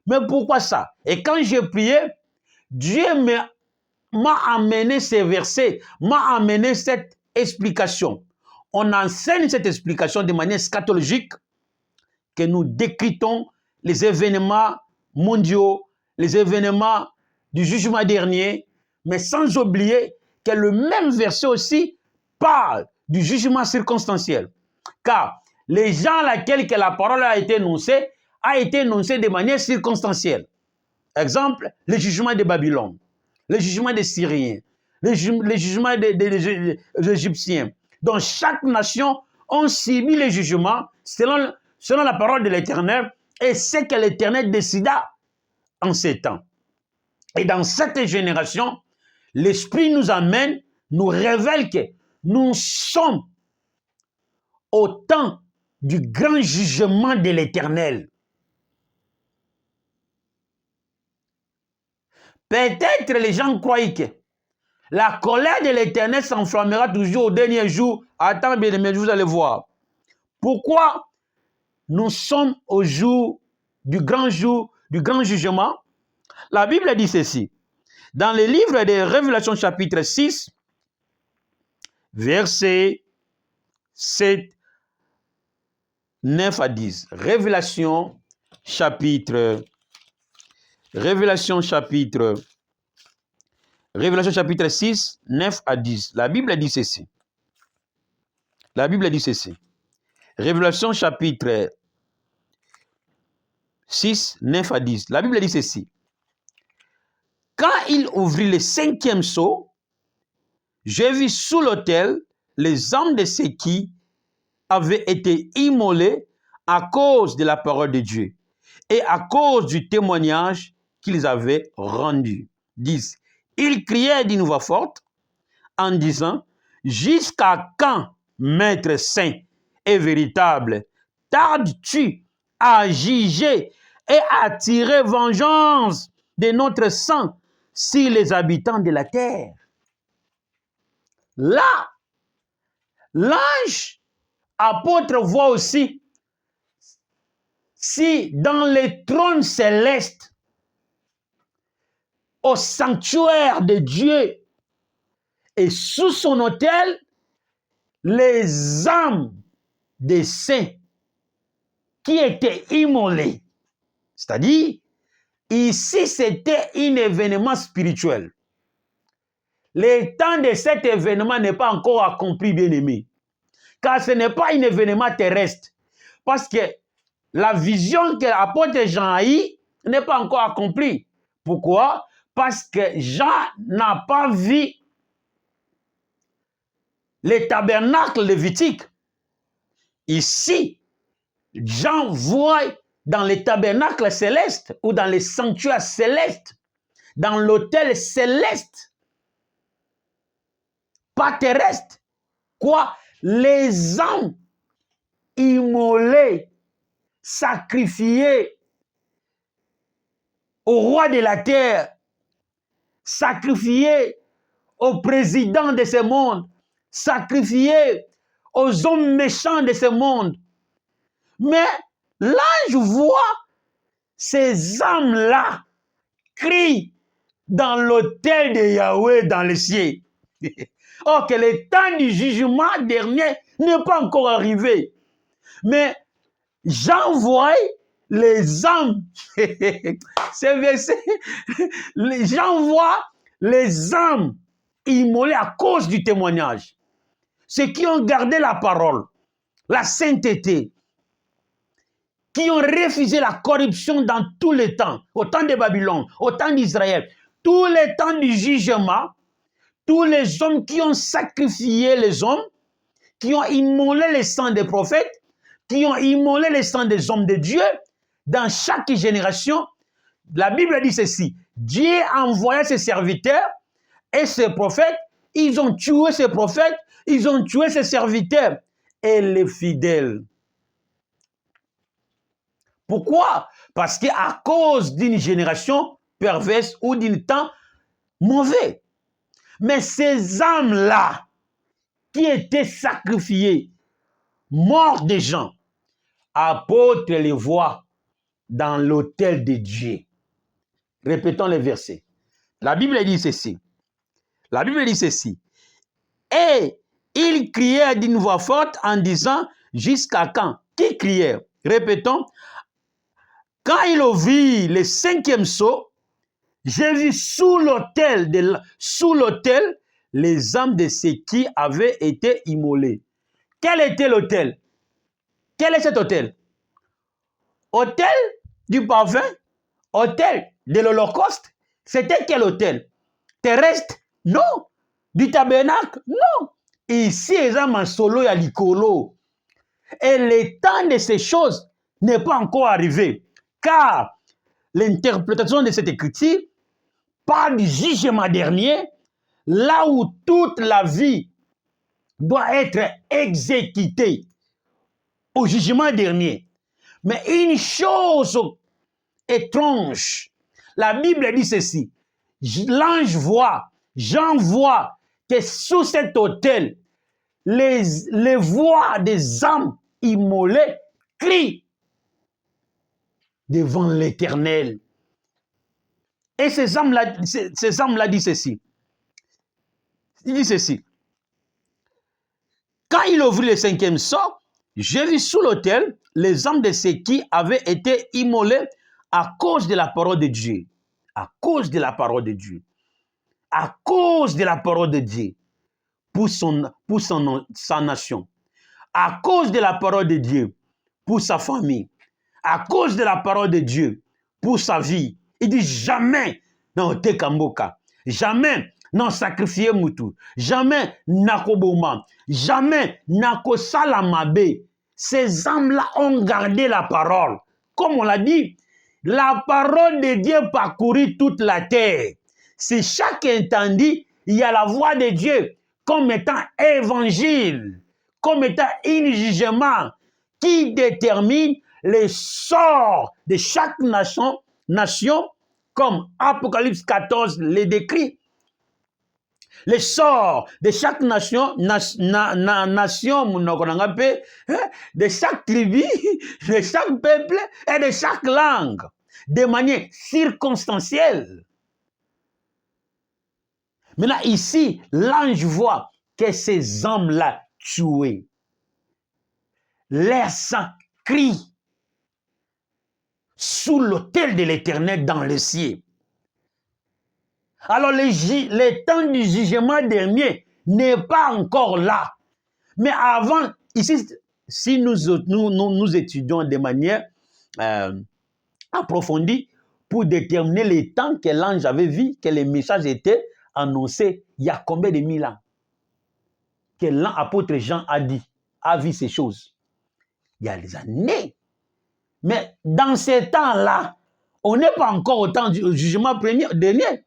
Mais pourquoi ça? Et quand j'ai prié, Dieu m'a amené ces versets, m'a amené cette explication. On enseigne cette explication de manière scatologique, que nous décryptons les événements mondiaux, les événements du jugement dernier, mais sans oublier que le même verset aussi parle du jugement circonstanciel. Car les gens à laquelle que la parole a été énoncée de manière circonstancielle. Exemple, le jugement de Babylone, le jugement des Syriens, le jugement des Égyptiens. Donc chaque nation a subi le jugement selon la parole de l'Éternel et ce que l'Éternel décida en ces temps. Et dans cette génération, l'Esprit nous amène, nous révèle que nous sommes au temps du grand jugement de l'Éternel. Peut-être les gens croient que la colère de l'Éternel s'enflammera toujours au dernier jour. Attends, bien aimé, vous allez voir. Pourquoi nous sommes au jour, du grand jugement? La Bible dit ceci. Dans le livre de Révélation chapitre 6, versets 7, 9 à 10. Révélation chapitre 6, 9 à 10. La Bible dit ceci. La Bible dit ceci. Révélation chapitre 6, 9 à 10. La Bible dit ceci. Quand il ouvrit le 5e sceau, j'ai vu sous l'autel les âmes de ceux qui avaient été immolés à cause de la parole de Dieu et à cause du témoignage qu'ils avaient rendu. 10. Ils criaient d'une voix forte en disant: jusqu'à quand, Maître saint et véritable, tardes-tu à juger et à tirer vengeance de notre sang sur les habitants de la terre? Là, l'ange apôtre voit aussi si dans les trônes célestes, au sanctuaire de Dieu et sous son autel, les âmes des saints qui étaient immolés. C'est-à-dire, ici, c'était un événement spirituel. Le temps de cet événement n'est pas encore accompli, bien-aimé. Car ce n'est pas un événement terrestre. Parce que la vision que l'apôtre Jean a eue n'est pas encore accomplie. Pourquoi? Parce que Jean n'a pas vu les tabernacles lévitiques. Ici, Jean voit dans les tabernacles célestes ou dans les sanctuaires célestes dans l'autel céleste, pas terrestre. Quoi? Les âmes immolées, sacrifiées au roi de la terre, sacrifiées au président de ce monde, sacrifiées aux hommes méchants de ce monde. Mais l'ange voit ces âmes-là crient dans l'autel de Yahweh dans le ciel. Or que le temps du jugement dernier n'est pas encore arrivé. Mais j'envoie les âmes. C'est verset. J'envoie les âmes immolées à cause du témoignage. Ceux qui ont gardé la parole, la sainteté, qui ont refusé la corruption dans tous les temps, au temps de Babylone, au temps d'Israël, tous les temps du jugement, tous les hommes qui ont sacrifié les hommes, qui ont immolé le sang des prophètes, qui ont immolé le sang des hommes de Dieu, dans chaque génération, la Bible dit ceci, Dieu a envoyé ses serviteurs et ses prophètes, ils ont tué ses prophètes, ils ont tué ses serviteurs et les fidèles. Pourquoi? Parce qu'à cause d'une génération perverse ou d'un temps mauvais. Mais ces âmes-là, qui étaient sacrifiées, morts des gens, apôtres les voient dans l'autel de Dieu. Répétons les versets. La Bible dit ceci. La Bible dit ceci. Et ils crièrent d'une voix forte en disant, jusqu'à quand? Qui crièrent? Répétons. Quand il ouvrit le 5e sceau, j'ai vu sous l'autel les âmes de ceux qui avaient été immolés. Quel était l'autel? Quel est cet autel? Autel du parfum? Autel de l'Holocauste? C'était quel autel? Terrestre? Non. Du tabernacle? Non. Ici, les âmes en solo, il y a l'icolo. Et le temps de ces choses n'est pas encore arrivé. Car l'interprétation de cette écriture parle du jugement dernier, là où toute la vie doit être exécutée au jugement dernier. Mais une chose étrange, la Bible dit ceci, l'ange voit, Jean voit que sous cet autel, les voix des âmes immolées crient devant l'Éternel. Et ces âmes-là disent ceci. Il dit ceci. Quand il ouvrit le 5e sceau, j'ai vu sous l'autel les âmes de ceux qui avaient été immolés à cause de la parole de Dieu. À cause de la parole de Dieu. À cause de la parole de Dieu. Pour sa nation. À cause de la parole de Dieu. Pour sa famille. À cause de la parole de Dieu. Pour sa vie. Il dit jamais dans Tekamboka. Jamais non sacrifier Moutou. Jamais Nakoboma. Jamais Nakosalamabe. Ces âmes-là ont gardé la parole. Comme on l'a dit, la parole de Dieu parcourut toute la terre. Si chacun entendit, il y a la voix de Dieu comme étant évangile, comme étant un jugement qui détermine le sort de chaque nation, comme Apocalypse 14 le décrit. Le sort de chaque nation, de chaque tribu, de chaque peuple et de chaque langue, de manière circonstancielle. Maintenant, ici, l'ange voit que ces hommes-là tués, leur sang crie sous l'autel de l'Éternel dans le ciel. Alors, le temps du jugement dernier n'est pas encore là. Mais avant, ici, si nous étudions de manière approfondie pour déterminer les temps que l'ange avait vu, que les messages étaient annoncés, il y a combien de mille ans que l'apôtre Jean a vu ces choses? Il y a des années. Mais dans ces temps-là, On n'est pas encore au temps du jugement dernier.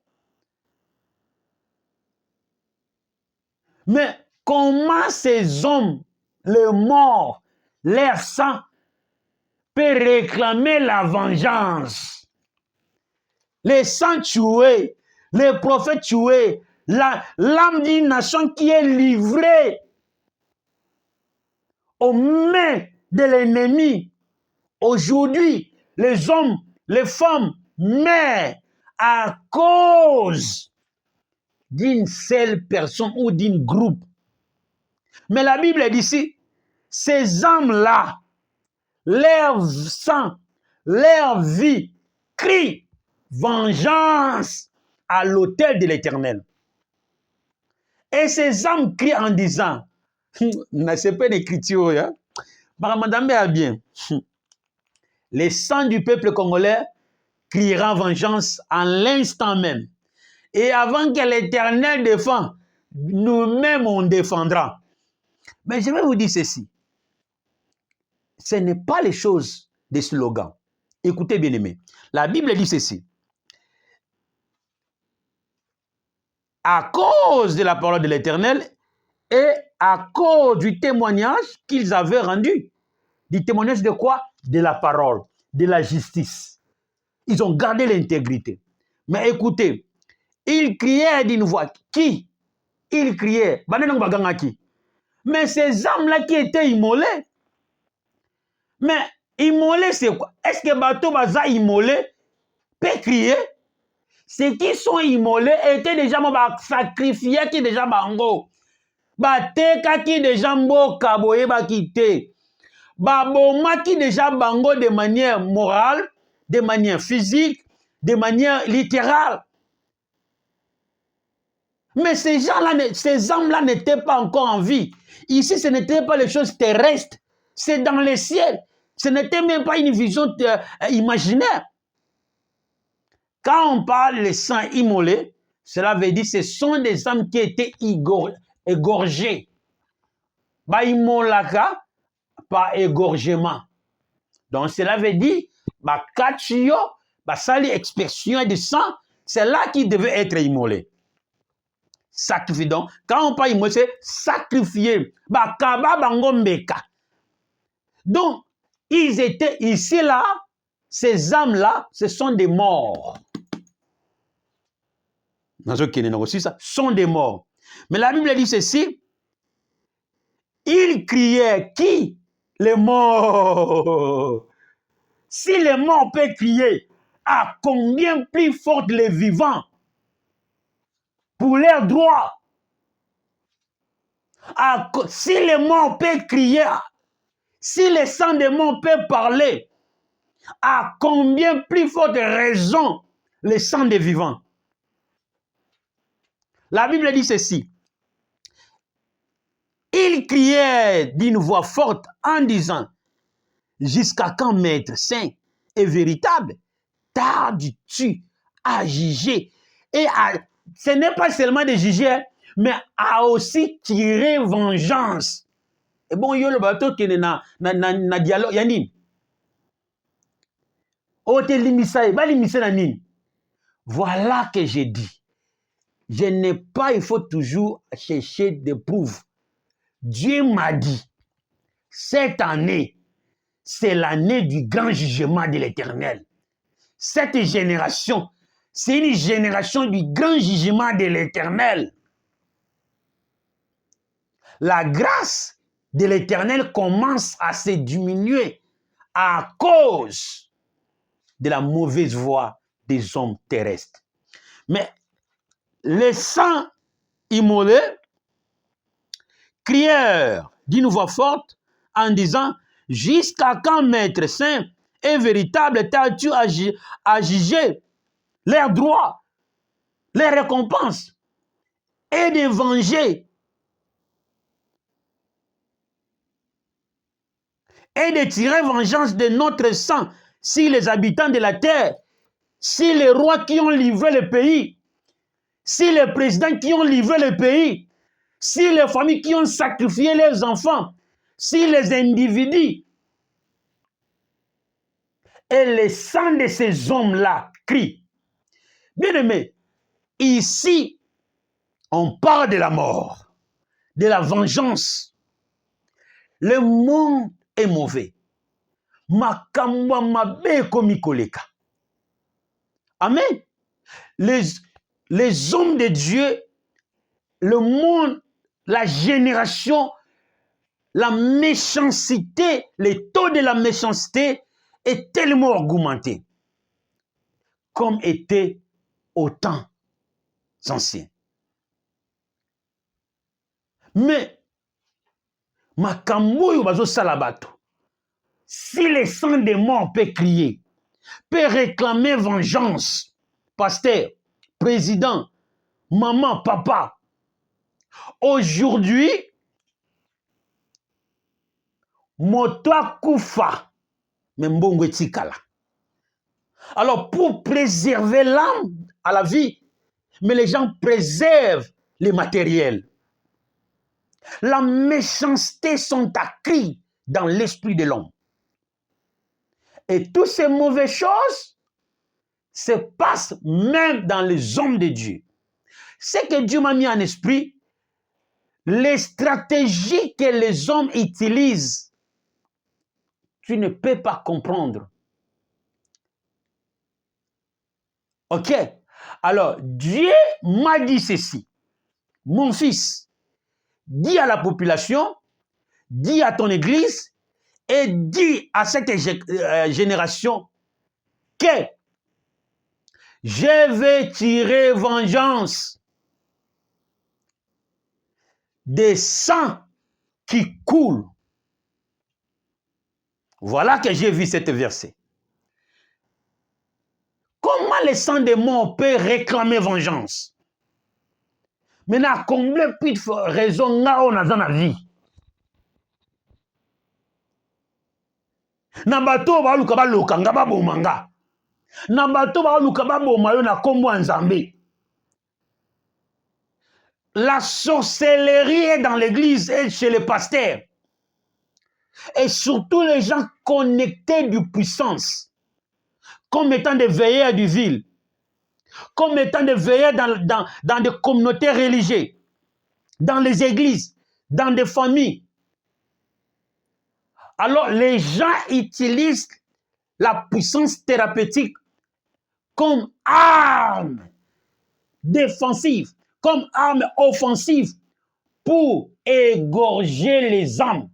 Mais comment ces hommes, les morts, leur sang, peut réclamer la vengeance? Les sangs tués, les prophètes tués, l'âme d'une nation qui est livrée aux mains de l'ennemi. Aujourd'hui, les hommes, les femmes meurent à cause d'une seule personne ou d'un groupe. Mais la Bible dit ici, ces âmes-là, leur sang, leur vie, crient vengeance à l'autel de l'Éternel. Et ces âmes crient en disant, c'est pas une écriture, hein? Madame a bien. Les sangs du peuple congolais crieront vengeance en l'instant même. Et avant que l'Éternel défende, nous-mêmes on défendra. Mais je vais vous dire ceci. Ce n'est pas les choses des slogans. Écoutez bien aimés. La Bible dit ceci. À cause de la parole de l'Éternel et à cause du témoignage qu'ils avaient rendu. Du témoignage de quoi? De la parole, de la justice. Ils ont gardé l'intégrité. Mais écoutez, ils criaient d'une voix. Qui? Ils criaient. Mais ces âmes-là qui étaient immolées. Mais immolés, c'est quoi? Est-ce que Bato Baza immolé peut crier? Ceux qui sont immolés étaient déjà sacrifiés qui déjà bango. Bateka qui déjà mboka boye bakite. Baboma qui déjà bango de manière morale, de manière physique, de manière littérale. Mais ces gens-là, ces âmes-là n'étaient pas encore en vie. Ici, ce n'était pas les choses terrestres. C'est dans les ciels. Ce n'était même pas une vision imaginaire. Quand on parle des sangs immolés, cela veut dire que ce sont des âmes qui étaient égorgées. Ba imolaka par égorgement. Donc cela veut dire ba kachio, ba sali expression de sang, c'est là qui devait être immolé. Sacrifié. Donc quand on parle immolé, c'est sacrifié. Ba kaba bango mbeka. Donc ils étaient ici là, ces âmes-là, ce sont des morts. Sont des morts. Mais la Bible dit ceci. Ils criaient qui? Les morts. Si les morts peuvent crier, à combien plus fort les vivants pour leurs droits? Si les morts peuvent crier, si les sangs des morts peuvent parler, à combien plus forte raison les sangs des vivants? La Bible dit ceci. Il criait d'une voix forte en disant, jusqu'à quand, Maître Saint et véritable, tardes-tu à juger? Et ce n'est pas seulement de juger, mais à aussi tirer vengeance. Et bon, yo le bateau qui est na dialogue, yanin. Voilà que j'ai dit. Je n'ai pas, il faut toujours chercher des preuves. Dieu m'a dit, cette année, c'est l'année du grand jugement de l'Éternel. Cette génération, c'est une génération du grand jugement de l'Éternel. La grâce de l'Éternel commence à se diminuer à cause de la mauvaise voie des hommes terrestres. Mais les saints immolés crièrent d'une voix forte en disant, jusqu'à quand, Maître Saint et véritable, t'as-tu à juger leurs droits, les récompenses et de venger et de tirer vengeance de notre sang si les habitants de la terre, si les rois qui ont livré le pays, si les présidents qui ont livré le pays, si les familles qui ont sacrifié leurs enfants, si les individus et le sang de ces hommes-là crie. Bien-aimé, ici, on parle de la mort, de la vengeance. Le monde est mauvais. Makamwa mabe komi koleka. Amen. Les hommes de Dieu, le monde, la génération, la méchanceté, le taux de la méchanceté est tellement augmenté, comme était au temps anciens. Mais, makambo yo bazo salabato, si le sang des morts peut crier, peut réclamer vengeance, pasteur, président, maman, papa, aujourd'hui, moto akufa, mbongo etikala. Alors, pour préserver l'âme à la vie, mais les gens préservent les matériels. La méchanceté sont accrues dans l'esprit de l'homme. Et toutes ces mauvaises choses se passent même dans les hommes de Dieu. Ce que Dieu m'a mis en esprit, les stratégies que les hommes utilisent, tu ne peux pas comprendre. Ok? Alors, Dieu m'a dit ceci. Mon fils, dis à la population, dis à ton église et dis à cette génération que je vais tirer vengeance des sangs qui coulent. Voilà que j'ai vu cette verset. Comment le sang des morts peut réclamer vengeance? Maintenant, combien de raisons on a dans la vie? Na bato ba luka ba lokanga ba bomanga. Na bato ba luka ba bomayo na kombo nzambe. La sorcellerie est dans l'église et chez les pasteurs. Et surtout les gens connectés du puissance, comme étant des veilleurs du ville, comme étant des veilleurs dans des communautés religieuses, dans les églises, dans des familles. Alors les gens utilisent la puissance thérapeutique comme arme défensive, comme arme offensive pour égorger les âmes.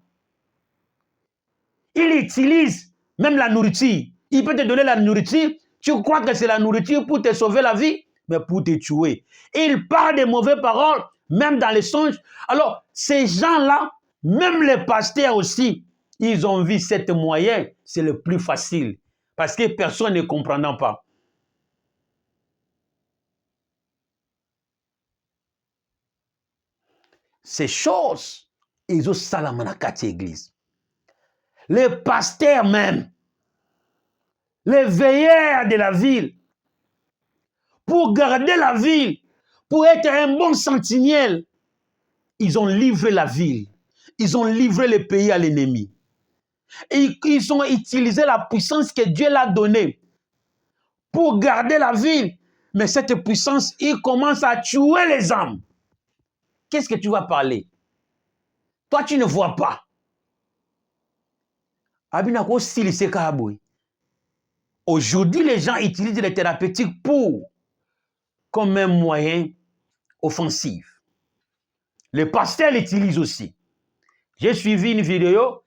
Il utilise même la nourriture. Il peut te donner la nourriture. Tu crois que c'est la nourriture pour te sauver la vie, mais pour te tuer. Il parle de mauvaises paroles, même dans les songes. Alors, ces gens-là, même les pasteurs aussi, ils ont vu cette moyen. C'est le plus facile. Parce que personne ne comprendra pas. Ces choses, ils ont salamanakati église. Les pasteurs même, les veilleurs de la ville, pour garder la ville, pour être un bon sentinelle, ils ont livré la ville, ils ont livré le pays à l'ennemi. Et ils ont utilisé la puissance que Dieu leur a donnée pour garder la ville. Mais cette puissance, il commence à tuer les âmes. Qu'est-ce que tu vas parler? Toi, tu ne vois pas. Aujourd'hui, les gens utilisent les thérapeutiques comme un moyen offensif. Les pasteurs l'utilisent aussi. J'ai suivi une vidéo.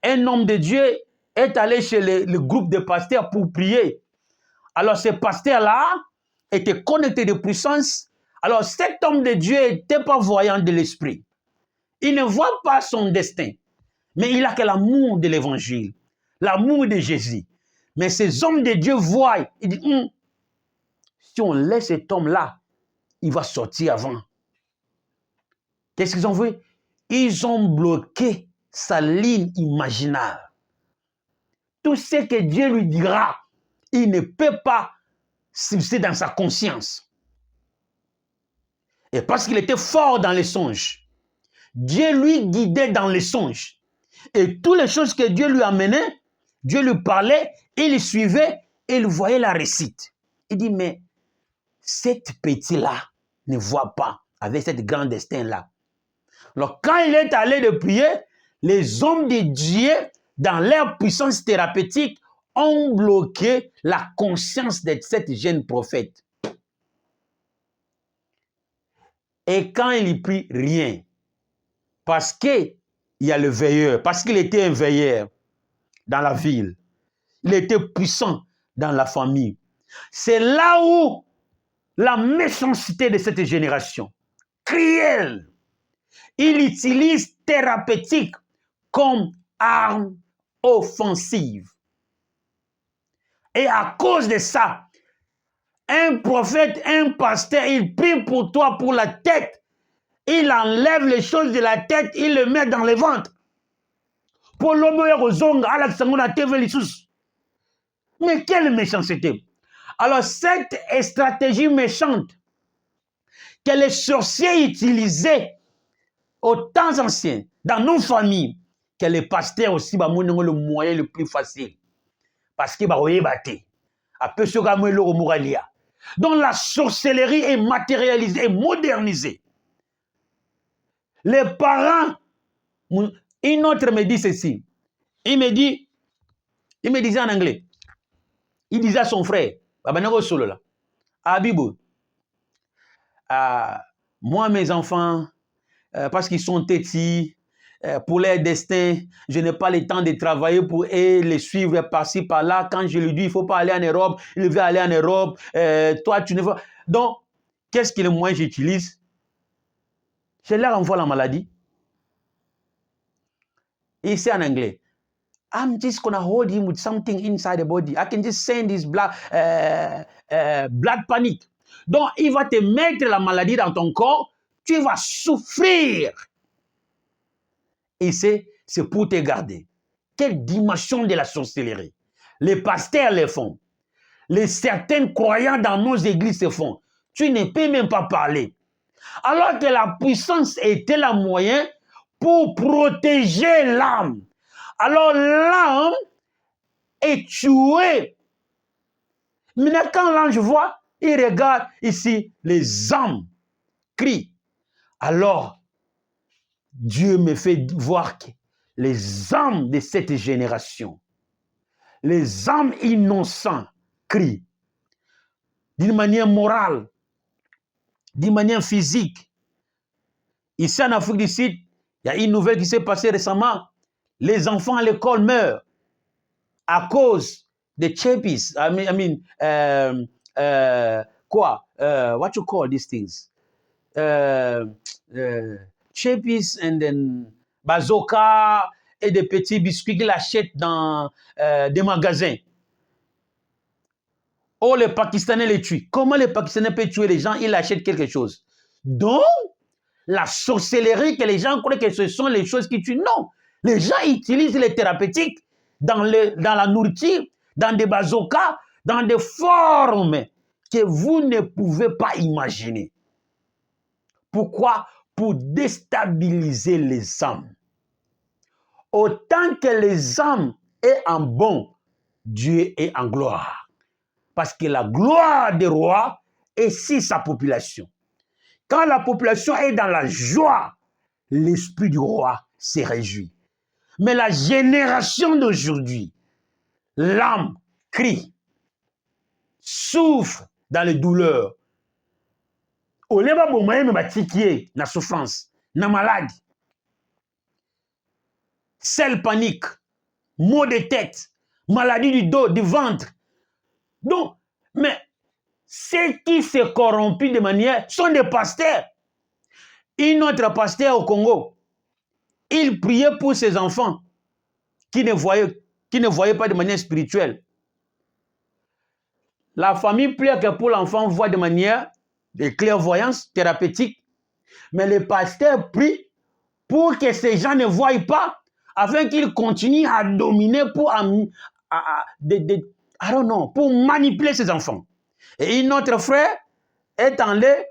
Un homme de Dieu est allé chez le groupe de pasteurs pour prier. Alors, ce pasteur-là était connecté de puissance. Alors, cet homme de Dieu n'était pas voyant de l'esprit. Il ne voit pas son destin. Mais il a que l'amour de l'évangile, l'amour de Jésus. Mais ces hommes de Dieu voient. Ils disent, si on laisse cet homme-là, il va sortir avant. Qu'est-ce qu'ils ont fait? Ils ont bloqué sa ligne imaginaire. Tout ce que Dieu lui dira, il ne peut pas subsister dans sa conscience. Et parce qu'il était fort dans les songes, Dieu lui guidait dans les songes. Et toutes les choses que Dieu lui amenait, Dieu lui parlait, il suivait, et il voyait la réussite. Il dit, mais cette petite-là ne voit pas avec cette grand destin-là. Alors, quand il est allé de prier, les hommes de Dieu, dans leur puissance thérapeutique, ont bloqué la conscience de cette jeune prophète. Et quand il y prit, rien. Parce qu'il y a le veilleur, parce qu'il était un veilleur dans la ville. Il était puissant dans la famille. C'est là où la méchanceté de cette génération, cruelle, il utilise thérapeutique comme arme offensive. Et à cause de ça, un prophète, un pasteur, il prie pour toi pour la tête. Il enlève les choses de la tête, il le met dans le ventre. Pour l'homme mais quelle méchanceté! Alors cette stratégie méchante que les sorciers utilisaient aux temps anciens, dans nos familles, que les pasteurs aussi, le moyen le plus facile. Parce que donc la sorcellerie est matérialisée et modernisée. Les parents, une autre me dit ceci. Il me disait en anglais, il disait à son frère, Abibou, moi mes enfants, parce qu'ils sont petits, pour leur destin, je n'ai pas le temps de travailler pour eux, les suivre par-ci, par-là. Quand je lui dis, il ne faut pas aller en Europe, il veut aller en Europe. Toi, tu ne veux... Donc, qu'est-ce que moi j'utilise? Je leur envoie la maladie. Ici en anglais. I'm just going to hold him with something inside the body. I can just send this blood panic. Donc, il va te mettre la maladie dans ton corps. Tu vas souffrir. Et c'est pour te garder. Quelle dimension de la sorcellerie. Les pasteurs le font. Certains croyants dans nos églises se font. Tu ne peux même pas parler. Alors que la puissance était le moyen pour protéger l'âme. Alors l'âme est tuée. Maintenant, quand l'ange voit, il regarde ici, les âmes crient. Alors, Dieu me fait voir que les âmes de cette génération, les âmes innocents crient d'une manière morale, d'une manière physique. Ici en Afrique du Sud, il y a une nouvelle qui s'est passée récemment. Les enfants à l'école meurent à cause des chappies. What you call these things? Chappies and then bazooka et des petits biscuits qu'ils achètent dans des magasins. Oh, les Pakistanais les tuent. Comment les Pakistanais peuvent tuer les gens? Ils achètent quelque chose. Donc, la sorcellerie que les gens croient que ce sont les choses qui tuent. Non. Les gens utilisent les thérapeutiques dans la nourriture, dans des bazookas, dans des formes que vous ne pouvez pas imaginer. Pourquoi? Pour déstabiliser les âmes. Autant que les âmes est en bon, Dieu est en gloire. Parce que la gloire des rois est sur sa population. Quand la population est dans la joie, l'esprit du roi se réjouit. Mais la génération d'aujourd'hui, l'âme crie, souffre dans les douleurs. Au lieu de la souffrance, la maladie, sel panique, maux de tête, maladie du dos, du ventre. Donc, mais ceux qui se corrompent de manière sont des pasteurs. Un autre pasteur au Congo, il priait pour ses enfants qui ne voyaient pas de manière spirituelle. La famille prie que pour l'enfant voit de manière de clairvoyance thérapeutique, mais le pasteur prie pour que ces gens ne voient pas, afin qu'ils continuent à dominer pour pour manipuler ses enfants. Et notre frère est allé,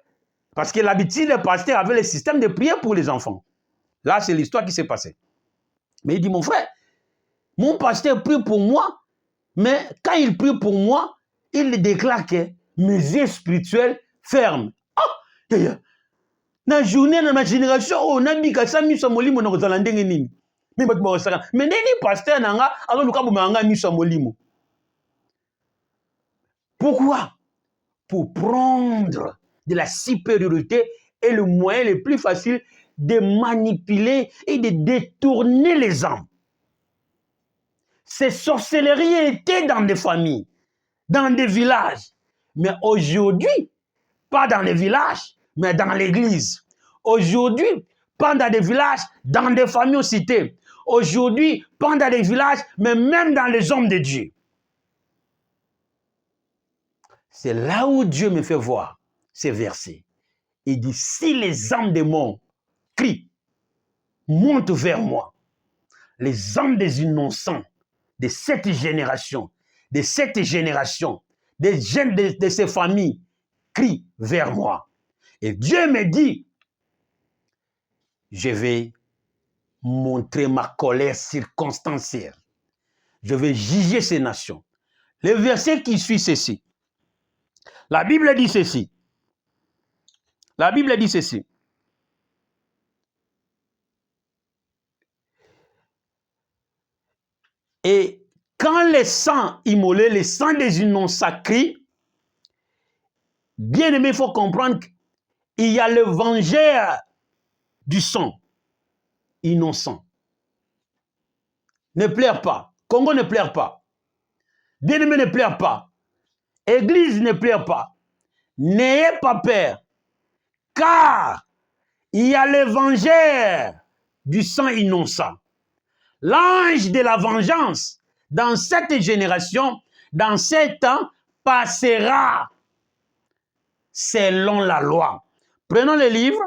parce que l'habitude des pasteurs avait le système de prière pour les enfants. Là, c'est l'histoire qui s'est passée. Mais il dit, mon frère, Mon pasteur prie pour moi, mais quand il prie pour moi, il déclare que mes yeux spirituels ferment. Ah! Na journée, dans ma génération, on a mis que ça, miso molimo na kozala ndenge nini. Mais nini pasteur nanga, alors nous avons manga miso molimo. Pourquoi? Pour prendre de la supériorité et le moyen le plus facile de manipuler et de détourner les âmes. Ces sorcelleries étaient dans des familles, dans des villages. Mais aujourd'hui, pas dans les villages, mais dans l'église. Aujourd'hui, pas dans des villages, dans des familles aux cités. Aujourd'hui, pas dans les villages, mais même dans les hommes de Dieu. C'est là où Dieu me fait voir ces versets. Il dit, si les âmes des morts crient, montent vers moi, les âmes des innocents de cette génération, des jeunes de ces familles, crient vers moi. Et Dieu me dit, je vais montrer ma colère circonstancielle. Je vais juger ces nations. Le verset qui suit ceci. La Bible dit ceci. La Bible dit ceci. Et quand le sang immolé, le sang des innocents crie, bien aimé, il faut comprendre qu'il y a le vengeur du sang innocent. Ne pleure pas. Congo ne pleure pas. Bien aimé, ne pleure pas. Église ne pleure pas. N'ayez pas peur. Car il y a le vengeur du sang innocent. L'ange de la vengeance, dans cette génération, dans ces temps, passera selon la loi. Prenons le livre,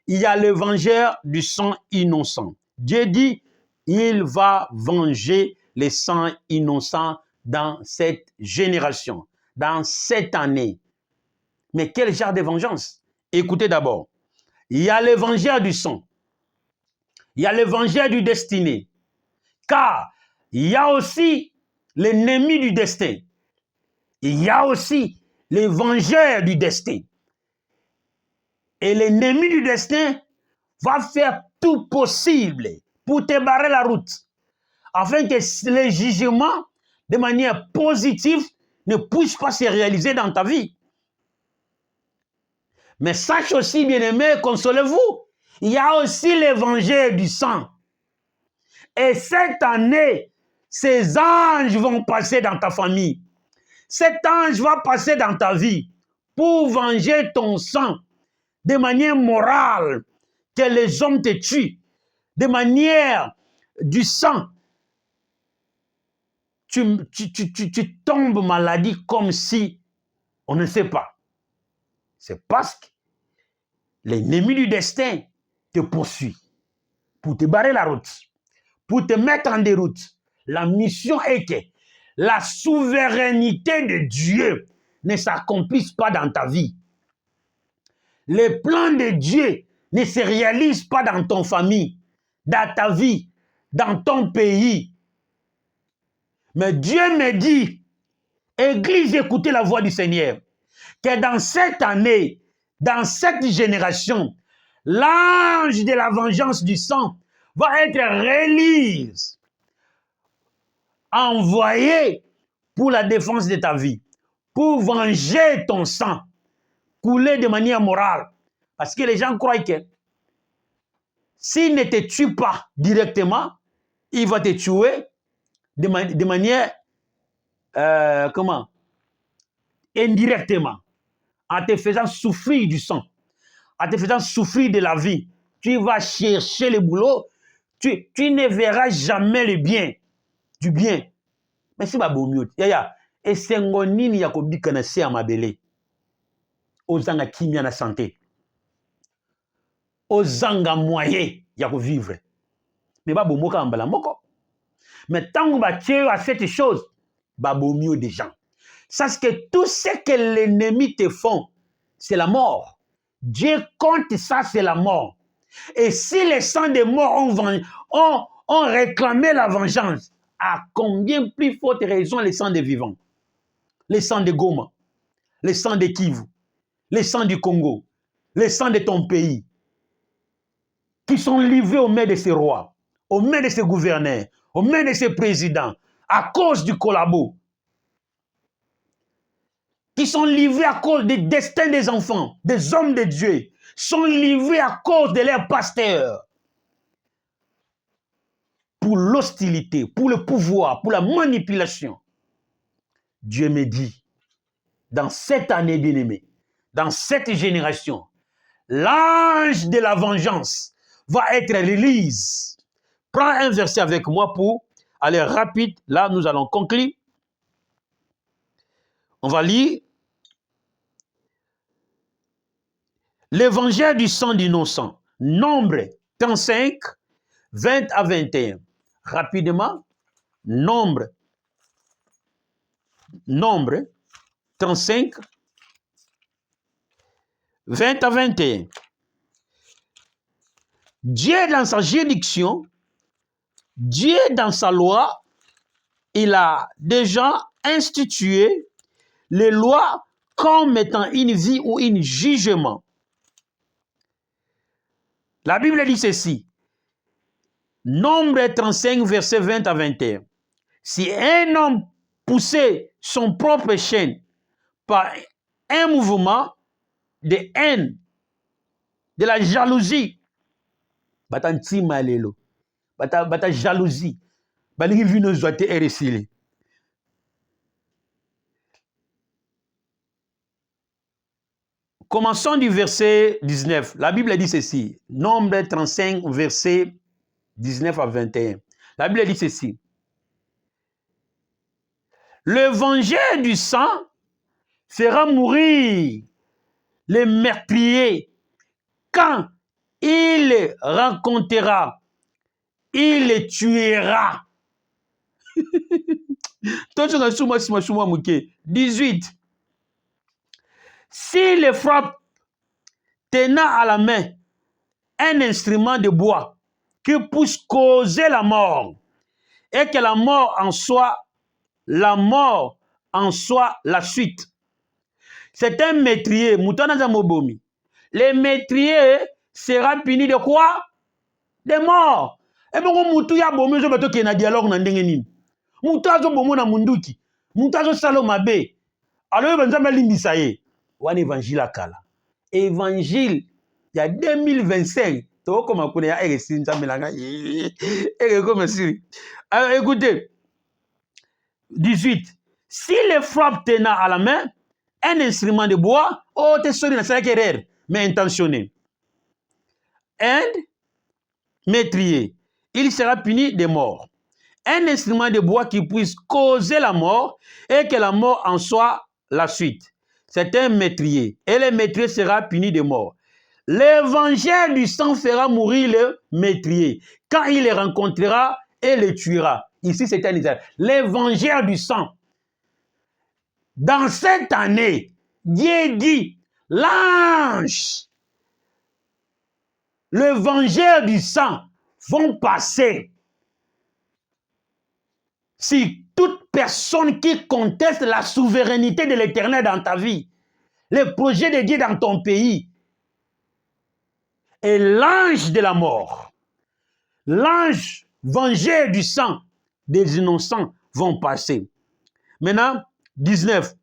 il y a le vengeur du sang innocent. Dieu dit, il va venger les sangs innocents dans cette génération, dans cette année. Mais quel genre de vengeance? Écoutez d'abord. Il y a le vengeur du sang. Il y a le vengeur du destiné. Car il y a aussi l'ennemi du destin. Il y a aussi le vengeur du destin. Et l'ennemi du destin va faire tout possible pour te barrer la route, afin que les jugements, de manière positive, ne puissent pas se réaliser dans ta vie. Mais sache aussi, bien-aimé, consolez-vous, il y a aussi les vengeurs du sang. Et cette année, ces anges vont passer dans ta famille. Cet ange va passer dans ta vie pour venger ton sang de manière morale, que les hommes te tuent, de manière du sang. Tu tombes maladie comme si on ne sait pas. C'est parce que l'ennemi du destin te poursuit pour te barrer la route, pour te mettre en déroute. La mission est que la souveraineté de Dieu ne s'accomplisse pas dans ta vie. Les plans de Dieu ne se réalisent pas dans ton famille, dans ta vie, dans ton pays. Mais Dieu me dit, Église, écoutez la voix du Seigneur, que dans cette année, dans cette génération, l'ange de la vengeance du sang va être release, envoyé pour la défense de ta vie, pour venger ton sang, couler de manière morale. Parce que les gens croient que s'il ne te tue pas directement, il va te tuer de manière, indirectement, en te faisant souffrir du sang, en te faisant souffrir de la vie. Tu vas chercher le boulot, tu ne verras jamais le bien, du bien. Mais c'est pas beau mieux. Et c'est un nini yakobi kanase à ma belle. Ozanga kimia na santé. Ozanga moyen yako vivre. Mais pas beau moka mbala moko. Mais tant que tu as cette chose, bah beau mieux des gens. Parce que tout ce que l'ennemi te font, c'est la mort. Dieu compte ça, c'est la mort. Et si les sangs des morts ont réclamé la vengeance, à combien plus forte raison les sangs des vivants, les sangs de Goma, les sangs de Kivu, les sangs du Congo, les sangs de ton pays, qui sont livrés aux mains de ces rois, aux mains de ces gouverneurs, aux mains de ces présidents, à cause du collabo, qui sont livrés à cause des destins des enfants, des hommes de Dieu, sont livrés à cause de leurs pasteurs, pour l'hostilité, pour le pouvoir, pour la manipulation. Dieu me dit, dans cette année bien-aimée, dans cette génération, l'ange de la vengeance va être release. Prends un verset avec moi pour aller rapide. Là, nous allons conclure. On va lire l'évangile du sang d'innocent. Nombre 35, 20 à 21. Rapidement, Nombre 35, 20 à 21. Dieu dans sa juridiction, Dieu dans sa loi, il a déjà institué les lois comme étant une vie ou un jugement. La Bible dit ceci. Nombre 35, verset 20 à 21. Si un homme poussait son propre chaîne par un mouvement de haine, de la jalousie, batanti malelo, bata jalousie, balingi vino zoate eresile. Commençons du verset 19. La Bible dit ceci. Nombre 35, verset 19 à 21. La Bible dit ceci. L'évangile du sang fera mourir les meurtriers quand il les rencontrera, il les tuera. 18. S'il frappe tenant à la main un instrument de bois qui puisse causer la mort et que la mort en soit la suite. C'est un métrier. Le métrier sera puni de quoi? De mort. Et bon, mutu ya bomi zo bato ki na dialogue na ndenge nini. Mutu azo bomo na munduki. Mutu azo salo mabe. Alors banzamba limbisa ye. Wan évangile akala. Évangile il y a 2025. To koma kuna ya RSI nzambelanga. Alors écoutez. 18. Si les frappes tenant à la main un instrument de bois, oh, t'es sorti, c'est erreur, mais intentionné. Un métrier, il sera puni de mort. Un instrument de bois qui puisse causer la mort et que la mort en soit la suite. C'est un métrier et le métrier sera puni de mort. L'évangile du sang fera mourir le métrier quand il les rencontrera et les tuera. Ici, c'est un Israël. L'évangile du sang. Dans cette année, Dieu dit, l'ange, l'évangile du sang vont passer. Si toute personne qui conteste la souveraineté de l'Éternel dans ta vie, les projets de Dieu dans ton pays, et l'ange de la mort, l'ange vengeur du sang des innocents vont passer. Maintenant, 19.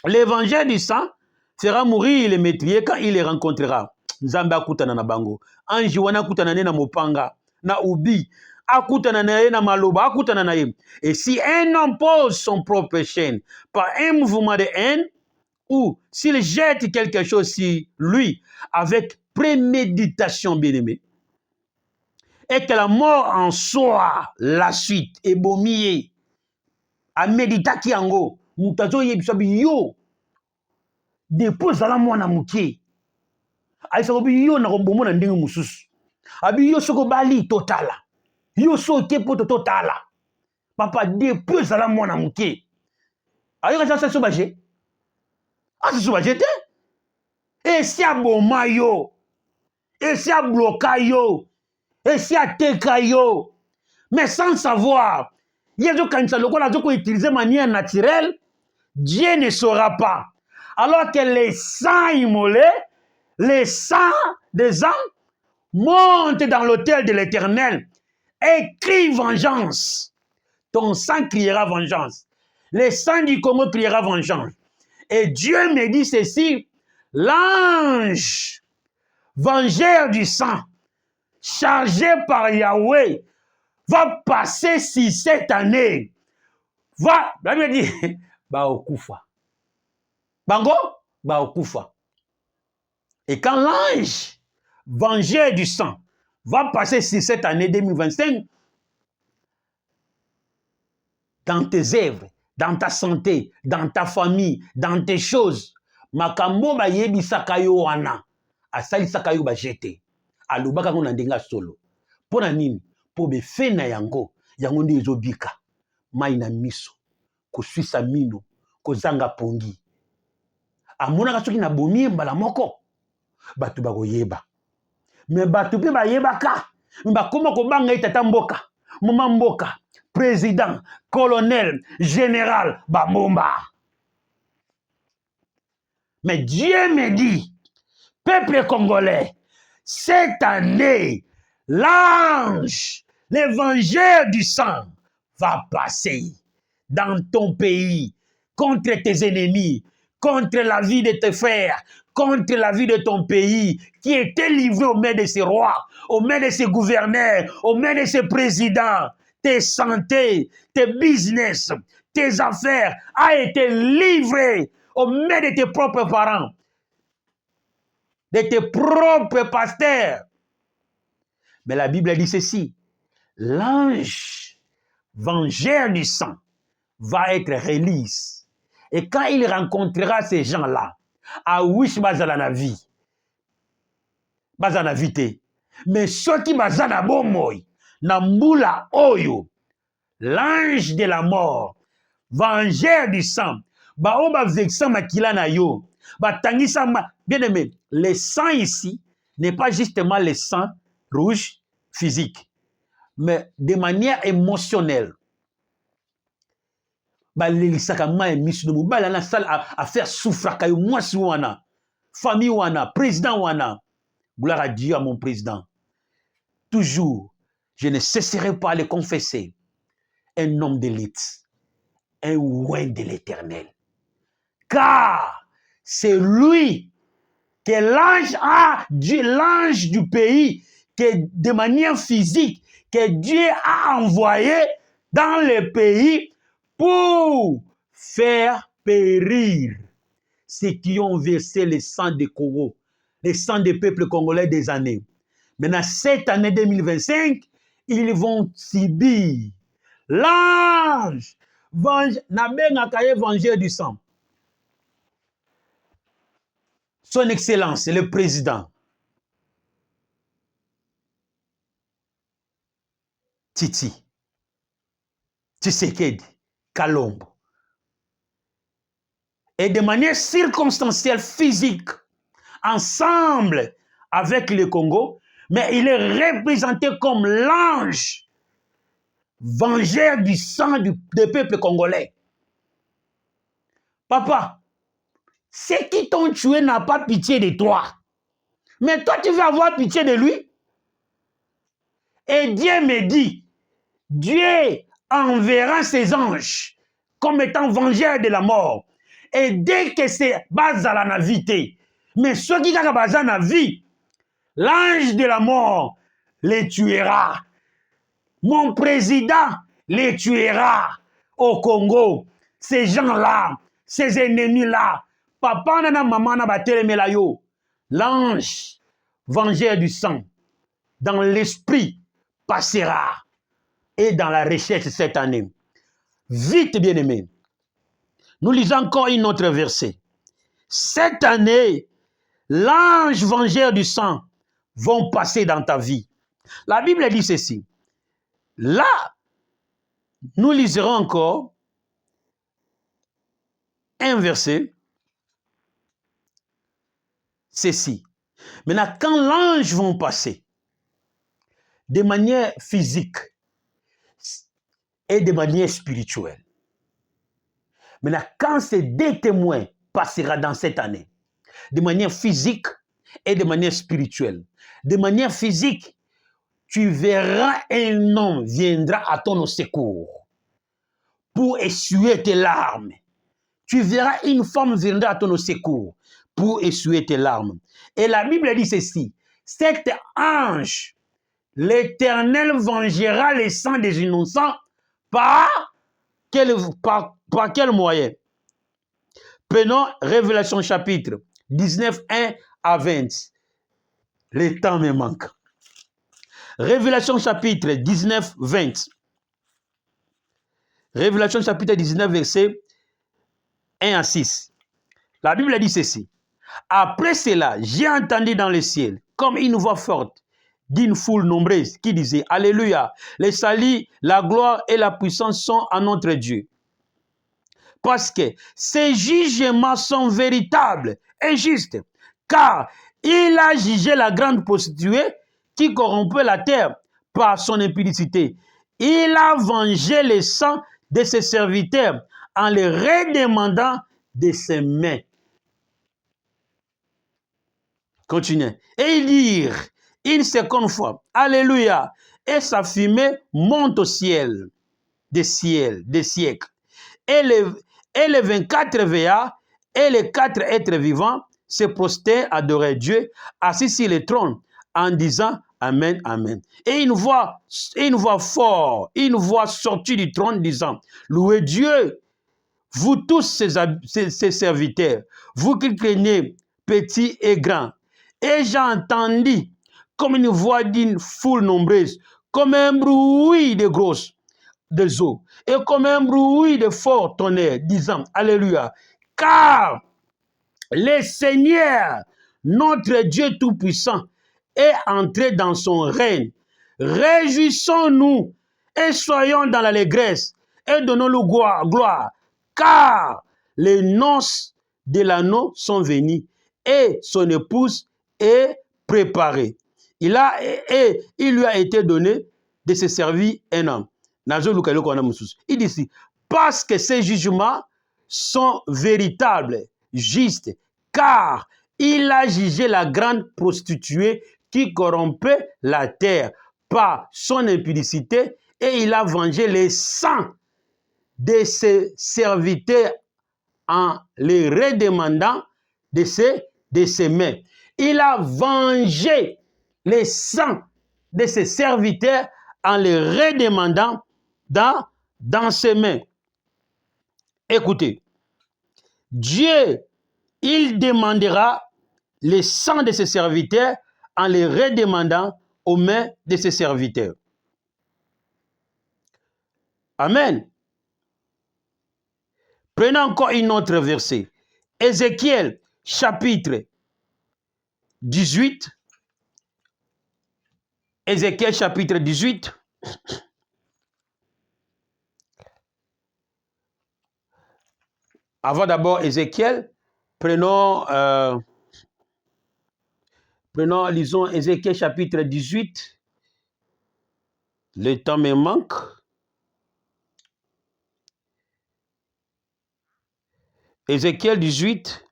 L'évangile du sang fera mourir les métriers quand il les rencontrera. Nzambe akutana na bango. Anji wana akutana na mopanga, na ubi, akutana na maloba, akutana na ye. Et si un homme pose son propre chaîne par un mouvement de haine, ou s'il jette quelque chose sur lui avec préméditation, bien-aimé, et que la mort en soit la suite, et bomiye, a médita ki ango, mutazo yebisabi yo, depuis zala mwana muke, aisabi yo na kombomo na ndenge mususu, abi yo soko bali totala, yo soke poto totala, papa depuis zala mwana muke, ayo kaza sa sobaje, asa sobaje te, et si a boma yo, et si a bloka yo, et si a teka yo, mais sans savoir, Il y a des gens qui utilisent de manière naturelle. Dieu ne saura pas. Alors que les sangs immolés, les sangs des âmes montent dans l'autel de l'Éternel et crient vengeance. Ton sang criera vengeance. Le sang du Congo criera vengeance. Et Dieu me dit ceci, l'ange vengeur du sang, chargé par Yahweh, va passer sur cette année. Va, la Bible dit, ba okufa. Bango, ba okufa. Et quand l'ange vengeur du sang va passer sur cette année 2025, dans tes œuvres, dans ta santé, dans ta famille, dans tes choses, makambo ba yebi sakayo wana, asali sakayo ba jete, alobaka ngona ndenga solo. Pona nini? Po be fe na yango, yango ndi ezobika, mai na miso, koswisa mino, kozanga pongi. Amonaka soki na bomi mbala moko, batu bakoyeba. Me batu pe bayebaka, bakoma kobanga itata mboka, mama mboka, président, colonel, général, Bamomba. Mais Dieu me dit, peuple congolais, cette année, l'ange, l'évangile du sang, va passer dans ton pays contre tes ennemis, contre la vie de tes frères, contre la vie de ton pays, qui était livré aux mains de ses rois, aux mains de ses gouverneurs, aux mains de ses présidents. Tes santé, tes business, tes affaires a été livré aux mains de tes propres parents, de tes propres pasteurs. Mais la Bible dit ceci, l'ange vengeur du sang va être release. Et quand il rencontrera ces gens-là, à wish bazala na vie, bazala vite, mais ceux qui bazala bomoy, na mbula oyo, l'ange de la mort, vengeur du sang, ba o ba vexan makila na yo, ba tangisa ma, bien aimé, le sang ici n'est pas justement le sang rouge physique, mais de manière émotionnelle. Balelisaka ma misu no bala na salle à faire souffrir kayo mwasi wana, famille wana, président wana. Gloire à Dieu, à mon président. Toujours, je ne cesserai pas de le confesser. Un homme d'élite, un oint de l'Éternel. Car c'est lui que l'ange a, l'ange du pays, que de manière physique, que Dieu a envoyé dans le pays pour faire périr ceux qui ont versé le sang de Congo, le sang des peuples congolais des années. Maintenant, cette année 2025, ils vont subir l'ange, vengeur du sang. Son Excellence, le président Tshisekedi Kalombo. Et de manière circonstancielle, physique, ensemble avec le Congo, mais il est représenté comme l'ange vengeur du sang des peuples congolais. Papa, ceux qui t'ont tué n'ont pas pitié de toi. Mais toi, tu veux avoir pitié de lui? Et Dieu me dit, Dieu enverra ses anges comme étant vengeurs de la mort. Et dès que c'est bazala na vité, mais ceux qui ont bazala na vie, l'ange de la mort les tuera. Mon président les tuera au Congo. Ces gens-là, ces ennemis-là, papa nana maman na batelemela yo. L'ange vengeur du sang, dans l'esprit, passera. Et dans la recherche cette année. Vite, bien-aimés. Nous lisons encore une autre verset. Cette année, l'ange vengeur du sang vont passer dans ta vie. La Bible dit ceci. Là, nous liserons encore un verset. Ceci. Maintenant, quand l'ange vont passer de manière physique, et de manière spirituelle. Maintenant, quand ces deux témoins passera dans cette année, de manière physique et de manière spirituelle, de manière physique, tu verras un homme viendra à ton secours pour essuyer tes larmes. Tu verras une femme viendra à ton secours pour essuyer tes larmes. Et la Bible dit ceci, cet ange, l'Éternel vengera les sangs des innocents par quel moyen? Prenons Révélation chapitre 19, 1 à 20. Le temps me manque. Révélation chapitre 19, 20. Révélation chapitre 19, verset 1 à 6. La Bible dit ceci. Après cela, j'ai entendu dans le ciel, comme une voix forte d'une foule nombreuse qui disait, Alléluia, le salut, la gloire et la puissance sont à notre Dieu. Parce que ces jugements sont véritables et justes, car il a jugé la grande prostituée qui corrompait la terre par son impudicité. Il a vengé le sang de ses serviteurs en les redemandant de ses mains. Continuez. Et ils dirent une seconde fois, Alléluia, et sa fumée monte au ciel, des siècles. Et les 24 veillards et les 4 êtres vivants se prostèrent à adorer Dieu, assis sur le trône, en disant Amen, Amen. Et une voix forte, une voix sortie du trône disant, louez Dieu, vous tous ses serviteurs, vous qui craignez petits et grands. Et j'ai entendu comme une voix d'une foule nombreuse, comme un bruit de grosses des eaux, et comme un bruit de fort tonnerre, disant Alléluia, car le Seigneur, notre Dieu Tout-Puissant, est entré dans son règne. Réjouissons-nous et soyons dans l'allégresse et donnons-lui gloire, car les noces de l'anneau sont venues et son épouse est préparée. Il lui a été donné de se servir un homme. Il dit ici, parce que ces jugements sont véritables, justes, car il a jugé la grande prostituée qui corrompait la terre par son impudicité et il a vengé les sangs de ses serviteurs en les redemandant de ses mains. Il a vengé les sangs de ses serviteurs en les redemandant dans ses mains. Écoutez, Dieu, il demandera les sangs de ses serviteurs en les redemandant aux mains de ses serviteurs. Amen. Prenons encore une autre verset. Ézéchiel, chapitre 18. Ézéchiel, chapitre 18. Avant d'abord Ézéchiel, lisons Ézéchiel chapitre 18. Le temps me manque. Ézéchiel 18.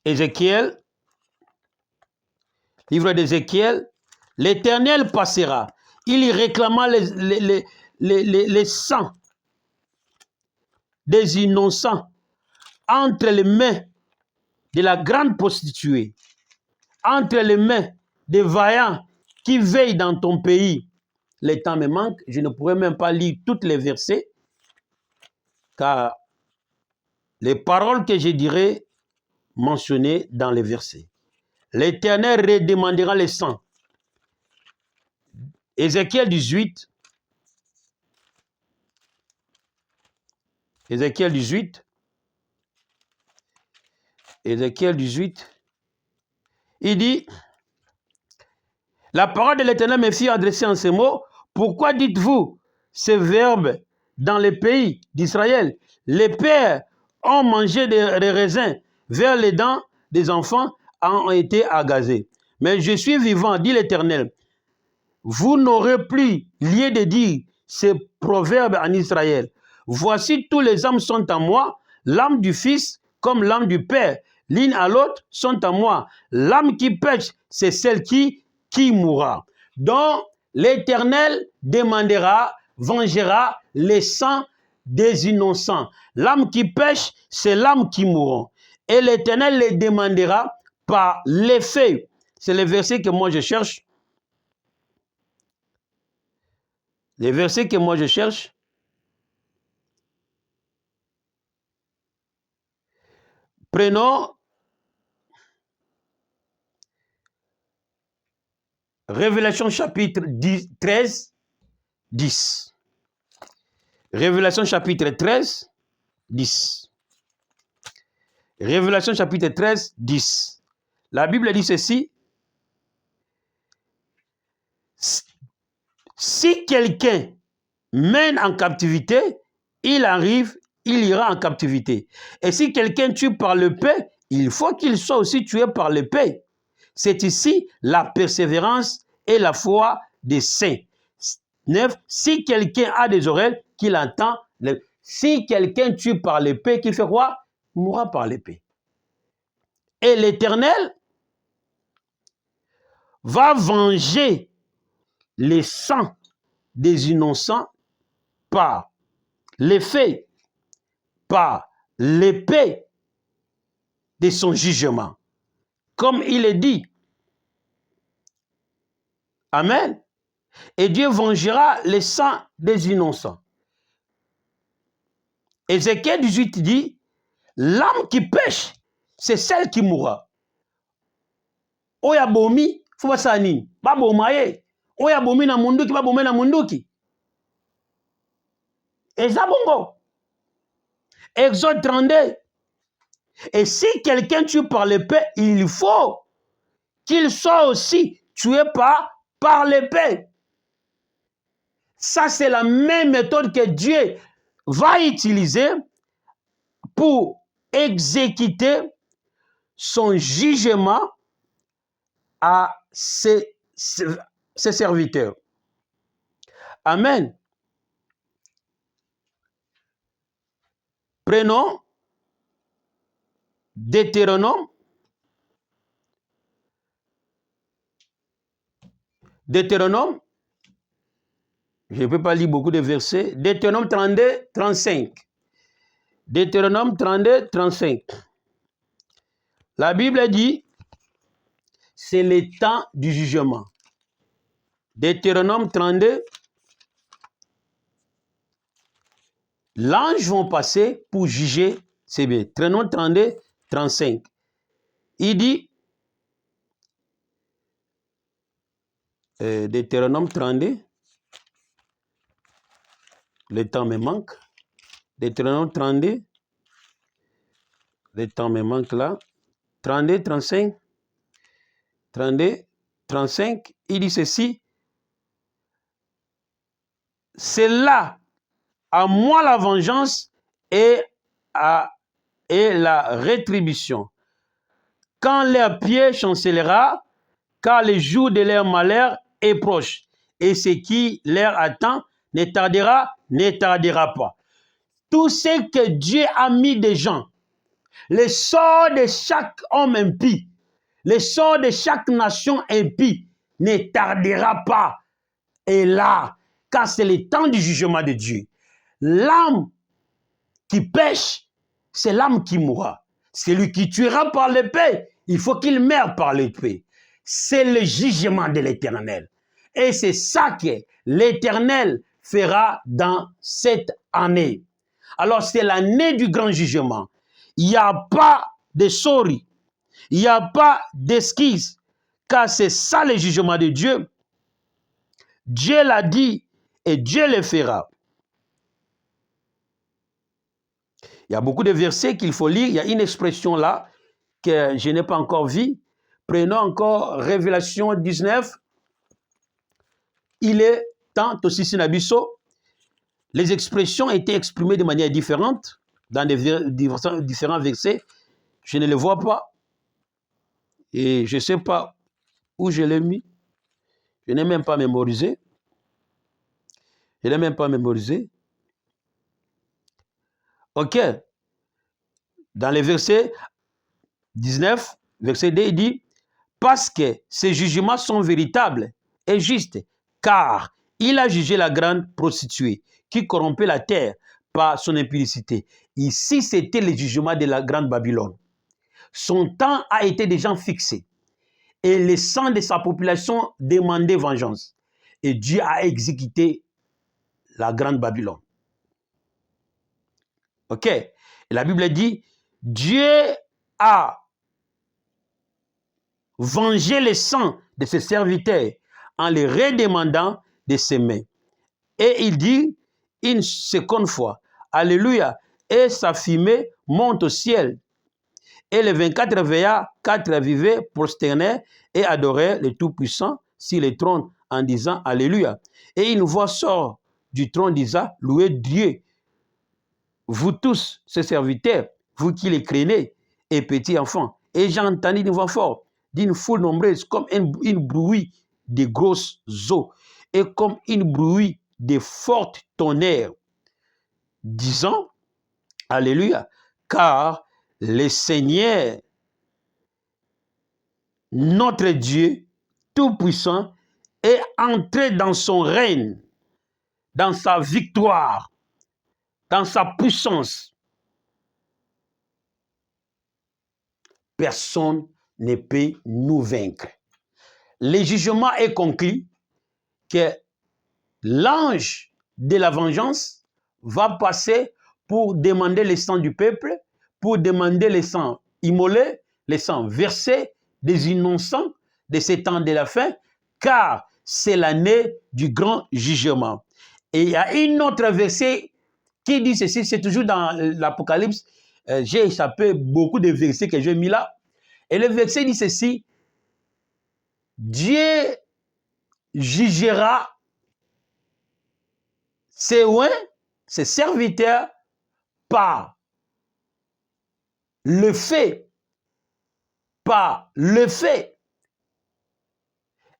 Ézéchiel, livre d'Ézéchiel, l'Éternel passera. Il y réclama les sangs des innocents entre les mains de la grande prostituée, entre les mains des vaillants qui veillent dans ton pays. Le temps me manque, je ne pourrais même pas lire toutes les versets, car les paroles que je dirais mentionnées dans les versets. L'Éternel redemandera les sangs. Ézéchiel 18. Ézéchiel 18. Ézéchiel 18. Il dit, la parole de l'Éternel me fit adresser en ces mots, pourquoi dites-vous ces verbes dans les pays d'Israël? Les pères ont mangé des raisins vers les dents des enfants ont été agazés. Mais je suis vivant, dit l'Éternel. Vous n'aurez plus lieu de dire ces proverbes en Israël. Voici, tous les âmes sont à moi, l'âme du Fils comme l'âme du Père. L'une à l'autre sont à moi. L'âme qui pêche, c'est celle qui mourra. Donc, l'Éternel demandera, vengera les sangs des innocents. L'âme qui pêche, c'est l'âme qui mourra. Et l'Éternel les demandera par l'effet. C'est le verset que moi je cherche. Les versets que moi je cherche. Prenons Révélation chapitre 13, 10. Révélation chapitre 13, 10. Révélation chapitre 13, 10. La Bible dit ceci. Si quelqu'un mène en captivité, il arrive, il ira en captivité. Et si quelqu'un tue par l'épée, il faut qu'il soit aussi tué par l'épée. C'est ici la persévérance et la foi des saints. 9. Si quelqu'un a des oreilles, qu'il entend. Si quelqu'un tue par l'épée, qu'il fait quoi? Il mourra par l'épée. Et l'Éternel va venger les sangs des innocents par l'effet, par l'épée de son jugement. Comme il est dit. Amen. Et Dieu vengera les sangs des innocents. Ézéchiel 18 dit, l'âme qui pêche, c'est celle qui mourra. Oya bomi, faut pas ça ni. Ba bomaye. Oya bomi na munduki, ba bomi na munduki. Et ça bongo. Exode 32. Et si quelqu'un tue par l'épée, il faut qu'il soit aussi tué par l'épée. Ça, c'est la même méthode que Dieu va utiliser pour exécuter son jugement à ses serviteurs. Amen. Prenons Deutéronome. Deutéronome. Je ne peux pas lire beaucoup de versets. Deutéronome 32, 35. Deutéronome 32, 35. La Bible dit, c'est le temps du jugement. Deutéronome 32. L'ange va passer pour juger ces biens. Deutéronome 32, 35. Il dit, Deutéronome 32, le temps me manque. Deutéronome 32, le temps me manque là. 32, 35. 32, 35, il dit ceci. C'est là, à moi la vengeance et la rétribution. Quand leur pied chancellera, car le jour de leur malheur est proche, et ce qui leur attend ne tardera pas. Tout ce que Dieu a mis des gens, le sort de chaque homme impie, le sort de chaque nation impie ne tardera pas. Et là, car c'est le temps du jugement de Dieu. L'âme qui pêche, c'est l'âme qui mourra. Celui qui tuera par l'épée, il faut qu'il meure par l'épée. C'est le jugement de l'Éternel. Et c'est ça que l'Éternel fera dans cette année. Alors c'est l'année du grand jugement. Il n'y a pas de sorry. Il n'y a pas d'esquisse. Car c'est ça le jugement de Dieu. Dieu l'a dit et Dieu le fera. Il y a beaucoup de versets qu'il faut lire. Il y a une expression là que je n'ai pas encore vue. Prenons encore Révélation 19. Il est temps aussi sinabiso. Les expressions étaient exprimées de manière différente dans différents versets. Je ne les vois pas. Et je ne sais pas où je l'ai mis. Je n'ai même pas mémorisé. Je n'ai même pas mémorisé. Ok. Dans le verset 19, verset 2, il dit, parce que ces jugements sont véritables et justes, car il a jugé la grande prostituée qui corrompait la terre par son impudicité. Ici, c'était le jugement de la grande Babylone. Son temps a été déjà fixé et le sang de sa population demandait vengeance. Et Dieu a exécuté la grande Babylone. Ok? Et la Bible dit, Dieu a vengé le sang de ses serviteurs en les redemandant de ses mains. Et il dit une seconde fois, Alléluia, et sa fumée monte au ciel. Et les 24 veillants, 4 vivaient, prosternaient et adoraient le Tout-Puissant sur le trône en disant Alléluia. Et une voix sort du trône disant, louez Dieu, vous tous, ses serviteurs, vous qui les craignez, et petits enfants. Et j'ai entendu une voix forte d'une foule nombreuse, comme une bruit de grosses eaux, et comme une bruit de fortes tonnerres, disant, Alléluia, car le Seigneur, notre Dieu Tout-Puissant, est entré dans son règne, dans sa victoire, dans sa puissance. Personne ne peut nous vaincre. Le jugement est conclu que l'ange de la vengeance va passer pour demander le sang du peuple, pour demander le sang immolé, le sang versé des innocents de ces temps de la fin, car c'est l'année du grand jugement. Et il y a une autre verset qui dit ceci, c'est toujours dans l'Apocalypse. J'ai échappé beaucoup de versets que j'ai mis là. Et le verset dit ceci, Dieu jugera ses oins, ses serviteurs, par le fait. Par le fait.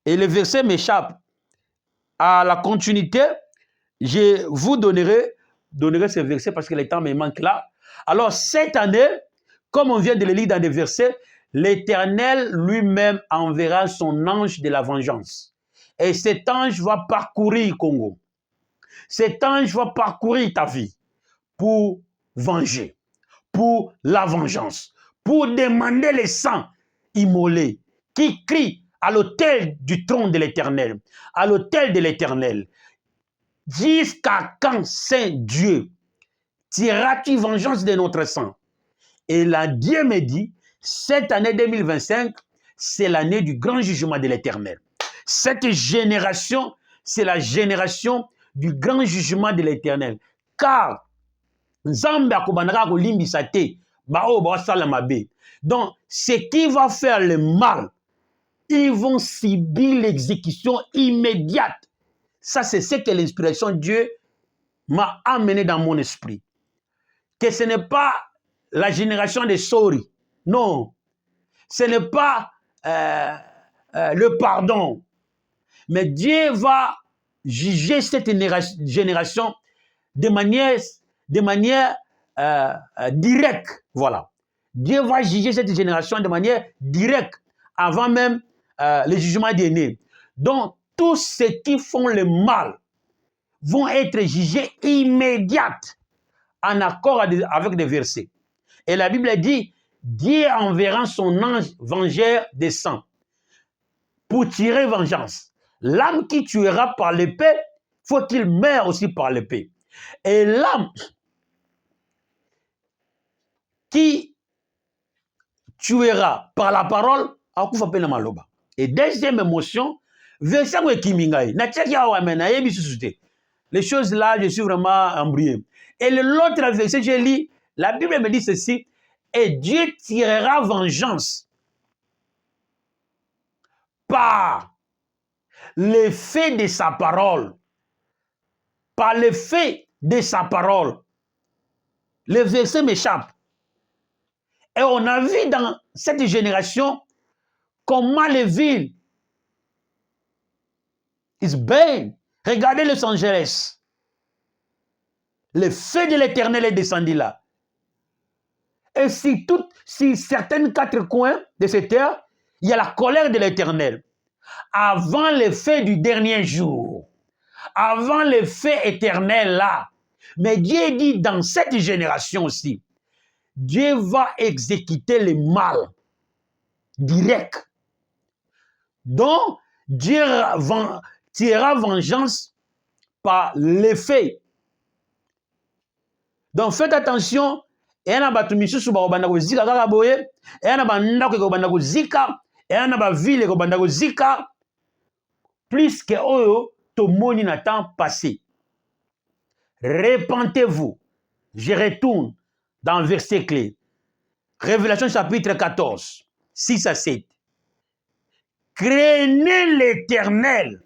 Et le verset m'échappe. À la continuité, je vous donnerai ce verset parce que le temps me manque là. Alors, cette année, comme on vient de le lire dans des versets, l'Éternel lui-même enverra son ange de la vengeance. Et cet ange va parcourir Congo. Cet ange va parcourir ta vie pour venger, pour la vengeance, pour demander le sang immolé qui crie à l'autel du trône de l'Éternel, à l'autel de l'Éternel. Jusqu'à quand, Saint Dieu, tireras-tu vengeance de notre sang? Et là, Dieu me dit, cette année 2025, c'est l'année du grand jugement de l'Éternel. Cette génération, c'est la génération du grand jugement de l'Éternel. Car, Nzambe akobandaka kolimbisa te, bao basala mabe. Donc, ce qui va faire le mal, ils vont subir l'exécution immédiate. Ça, c'est ce que l'inspiration de Dieu m'a amené dans mon esprit. Que ce n'est pas la génération des Sori. Non. Ce n'est pas le pardon. Mais Dieu va juger cette génération de manière directe. Voilà. Dieu va juger cette génération de manière directe avant même le jugement dernier. Donc, tous ceux qui font le mal vont être jugés immédiatement en accord avec des versets. Et la Bible dit, Dieu enverra son ange vengeur des sangs pour tirer vengeance. L'âme qui tuera par l'épée, faut qu'il meure aussi par l'épée. Et l'âme qui tuera par la parole, et deuxième émotion, verset les choses là, je suis vraiment embrouillé. Et l'autre verset, je lis, la Bible me dit ceci, et Dieu tirera vengeance par l'effet de sa parole. Par l'effet de sa parole. Le verset m'échappe. Et on a vu dans cette génération comment les villes is burned. Regardez Los Angeles. Le feu de l'Éternel est descendu là. Et si certains quatre coins de cette terre, il y a la colère de l'Éternel. Avant le feu du dernier jour, avant le feu éternel là, mais Dieu dit dans cette génération aussi, Dieu va exécuter le mal direct. Donc, Dieu tirera vengeance par l'effet. Donc, faites attention. Et il y a des gens qui ont zika kaka boye, et il y a des gens qui ont zika, et il y a des villes qui ont zika, plus que oyo to moni na temps passé. Repentez-vous. Je retourne dans le verset clé. Révélation chapitre 14, 6 à 7. Craignez l'Éternel,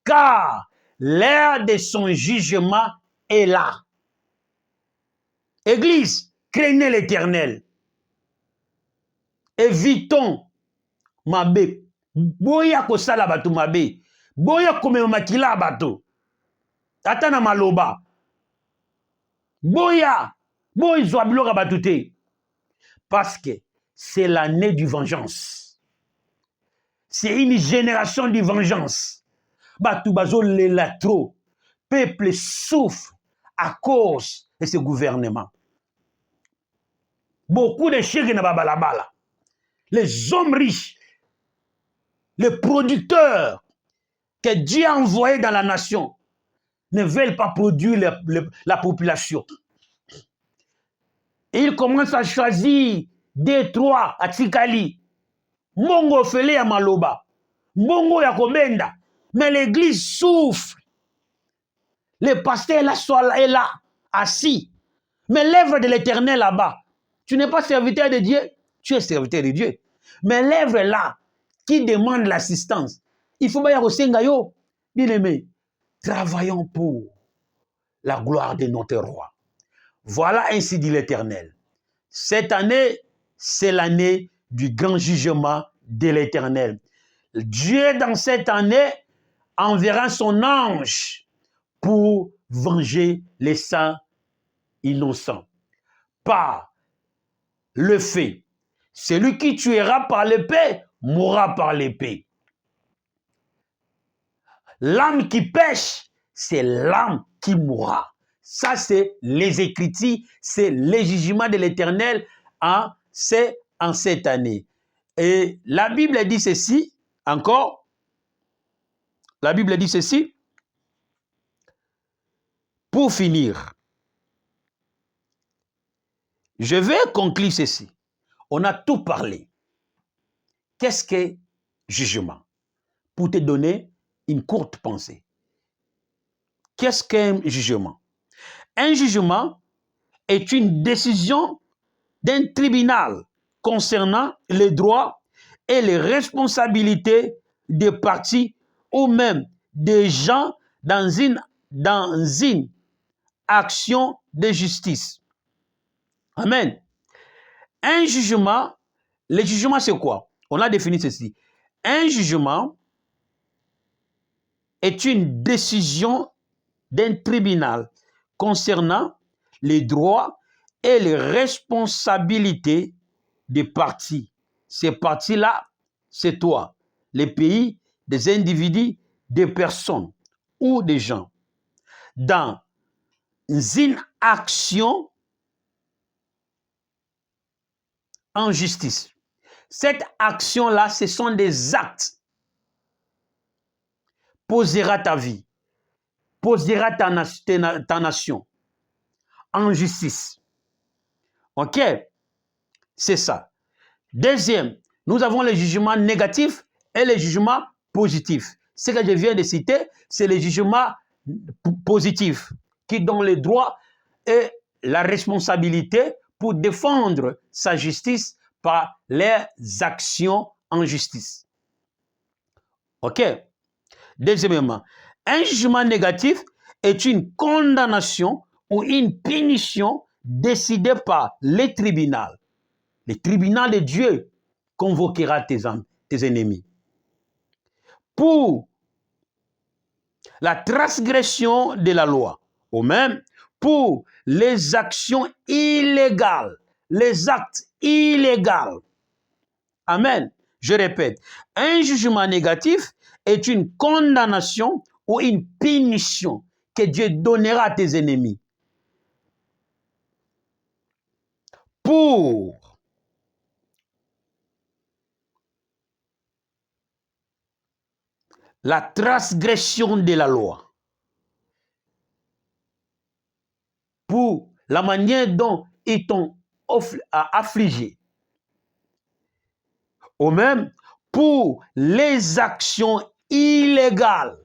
car l'heure de son jugement est là. Église, craignez l'Éternel. Évitons mabe. Boya kosala bato mabe. Boya komema makila bato. Ata na maloba. Boya zwa biloko bato te. Parce que c'est l'année du vengeance. C'est une génération de vengeance. Bato bazo lela trop. Peuple souffre à cause de ce gouvernement. Beaucoup de chèques na babalabala. Les hommes riches, les producteurs que Dieu a envoyés dans la nation ne veulent pas produire la population. Et ils commencent à choisir deux, trois à Tikali. Mongo fele ya maloba. Mongo ya kobenda. Mais l'église souffre. Le pasteur est là, assis. Mais l'œuvre de l'Éternel là-bas, tu n'es pas serviteur de Dieu, tu es serviteur de Dieu. Mais l'œuvre là, qui demande l'assistance, il faut bien yo. Bien-aimé, travaillons pour la gloire de notre roi. Voilà ainsi dit l'Éternel. Cette année, c'est l'année du grand jugement de l'Éternel. Dieu, dans cette année, enverra son ange pour venger les saints innocents. Par le fait, celui qui tuera par l'épée mourra par l'épée. L'âme qui pêche, c'est l'âme qui mourra. Ça, c'est les Écritures, c'est les jugements de l'Éternel en cette année. Et la Bible dit ceci, encore, la Bible dit ceci, pour finir, je vais conclure ceci. On a tout parlé. Qu'est-ce que jugement? Pour te donner une courte pensée. Qu'est-ce qu'un jugement? Un jugement est une décision d'un tribunal concernant les droits et les responsabilités des parties ou même des gens dans une action de justice. Amen. Un jugement, le jugement c'est quoi? On a défini ceci. Un jugement est une décision d'un tribunal concernant les droits et les responsabilités des parties. Ces parties-là, c'est toi, les pays, des individus, des personnes ou des gens. Dans une action en justice. Cette action-là, ce sont des actes. Posera ta vie, posera ta nation en justice. Ok? C'est ça. Deuxième, nous avons les jugements négatifs et les jugements positifs. Ce que je viens de citer, c'est les jugements positifs qui donnent les droits et la responsabilité pour défendre sa justice par les actions en justice. Ok? Deuxièmement, un jugement négatif est une condamnation ou une punition décidée par les tribunaux de Dieu convoquera tes ennemis. Pour la transgression de la loi, ou même pour les actions illégales, les actes illégaux. Amen. Je répète, un jugement négatif est une condamnation ou une punition que Dieu donnera à tes ennemis. Pour la transgression de la loi, pour la manière dont ils t'ont affligé, ou même pour les actions illégales.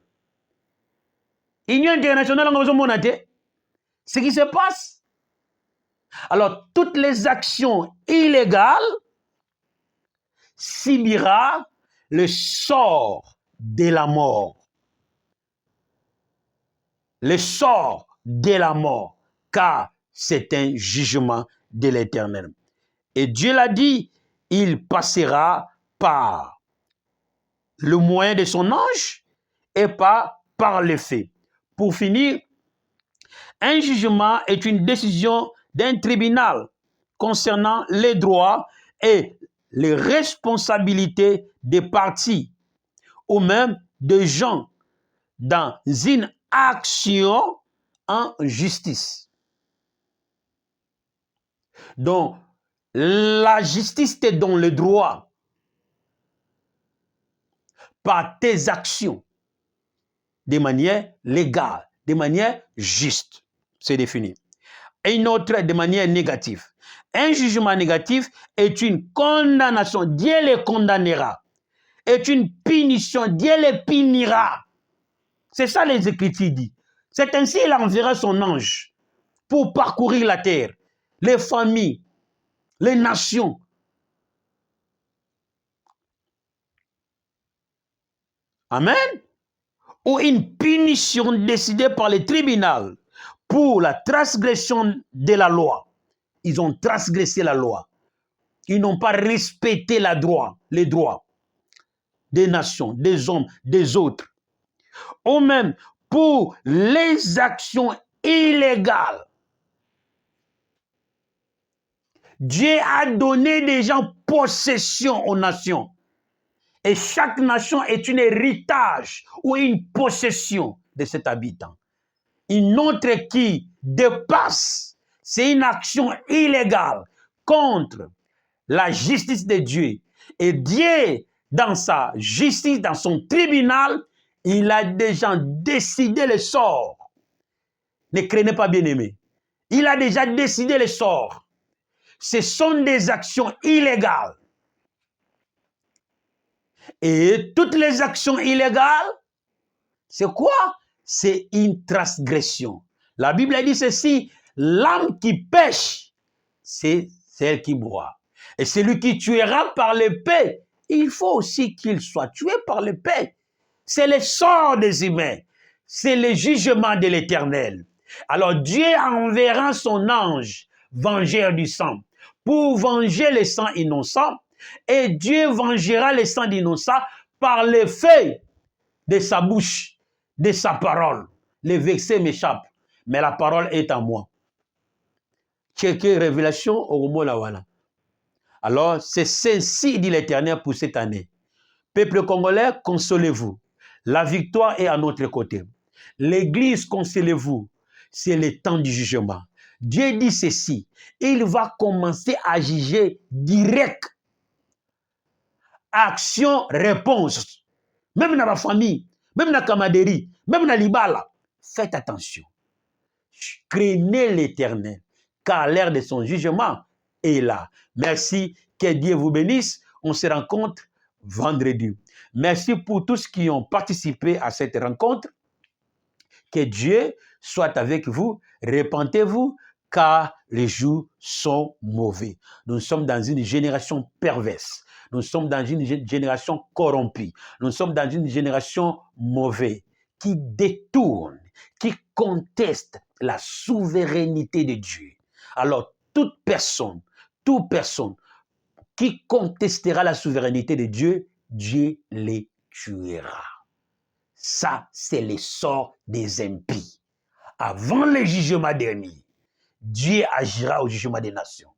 Union internationale, on a besoin de ce qui se passe. Alors, toutes les actions illégales subira le sort de la mort. Le sort de la mort, car c'est un jugement de l'Éternel. Et Dieu l'a dit, il passera par le moyen de son ange et pas par les faits. Pour finir, un jugement est une décision d'un tribunal concernant les droits et les responsabilités des parties ou même des gens dans une action en justice. Donc, la justice te donne le droit par tes actions de manière légale, de manière juste. C'est défini. Et une autre de manière négative. Un jugement négatif est une condamnation. Dieu les condamnera. Est une punition. Dieu les punira. C'est ça les Écritures disent. C'est ainsi qu'il enverra son ange pour parcourir la terre, les familles, les nations. Amen. Ou une punition décidée par le tribunal pour la transgression de la loi. Ils ont transgressé la loi. Ils n'ont pas respecté les droits des nations, des hommes, des autres. Ou même pour les actions illégales. Dieu a donné déjà possession aux nations. Et chaque nation est un héritage ou une possession de cet habitant. Une autre qui dépasse, c'est une action illégale contre la justice de Dieu. Et Dieu, dans sa justice, dans son tribunal, il a déjà décidé le sort. Ne craignez pas, bien-aimés. Il a déjà décidé le sort. Ce sont des actions illégales. Et toutes les actions illégales, c'est quoi? C'est une transgression. La Bible dit ceci, l'âme qui pêche, c'est celle qui boit. Et celui qui tuera par l'épée, il faut aussi qu'il soit tué par l'épée. C'est le sort des humains. C'est le jugement de l'Éternel. Alors Dieu enverra son ange, vengeur du sang, pour venger les sangs innocents. Et Dieu vengera les sangs d'innocents par l'effet de sa bouche, de sa parole. Les versets m'échappent, mais la parole est en moi. Checkez Révélation au mot là. Alors, c'est ceci, dit l'Éternel, pour cette année. Peuple congolais, consolez-vous. La victoire est à notre côté. L'Église, consolez-vous. C'est le temps du jugement. Dieu dit ceci. Il va commencer à juger direct. Action, réponse. Même dans la famille, même dans la camaderie, même dans l'ibala. Faites attention. Craignez l'Éternel, car l'heure de son jugement est là. Merci, que Dieu vous bénisse. On se rencontre vendredi. Merci pour tous qui ont participé à cette rencontre. Que Dieu soit avec vous. Repentez-vous, car les jours sont mauvais. Nous sommes dans une génération perverse. Nous sommes dans une génération corrompue. Nous sommes dans une génération mauvaise qui détourne, qui conteste la souveraineté de Dieu. Alors, toute personne qui contestera la souveraineté de Dieu, Dieu les tuera. Ça, c'est le sort des impies. Avant le jugement dernier, Dieu agira au jugement des nations.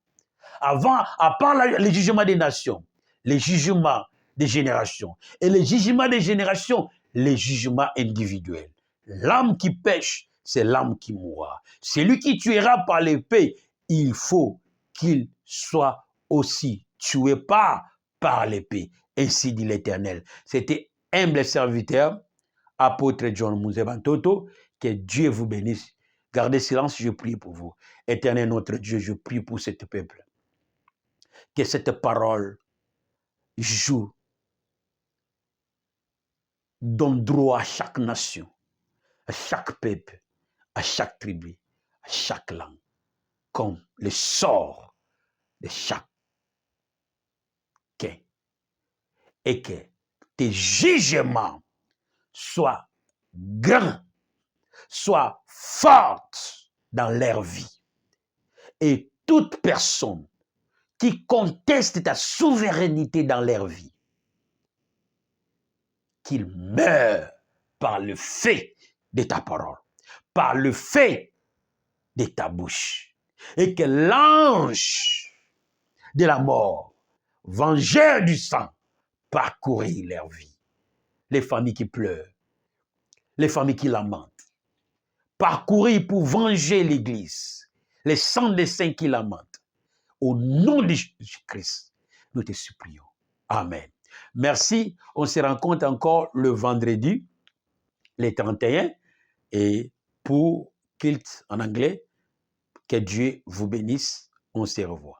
À part le jugement des nations, le jugement des générations. Et le jugement des générations, les jugements individuels. L'âme qui pêche, c'est l'âme qui mourra. Celui qui tuera par l'épée, il faut qu'il soit aussi tué par l'épée. Ainsi dit l'Éternel. C'était humble serviteur, apôtre John Muzebantoto. Que Dieu vous bénisse. Gardez silence, je prie pour vous. Éternel notre Dieu, je prie pour ce peuple. Que cette parole joue, donne droit à chaque nation, à chaque peuple, à chaque tribu, à chaque langue, comme le sort de chacun. Et que tes jugements soient grands, soient forts dans leur vie. Et toute personne qui conteste ta souveraineté dans leur vie, qu'il meure par le fait de ta parole, par le fait de ta bouche. Et que l'ange de la mort, vengeur du sang, parcourir leur vie. Les familles qui pleurent, les familles qui lamentent, parcourir pour venger l'Église, les sangs des saints qui lamentent. Au nom de Jésus-Christ, nous te supplions. Amen. Merci. On se rencontre encore le vendredi, les 31, et pour Kilt en anglais, que Dieu vous bénisse. On se revoit.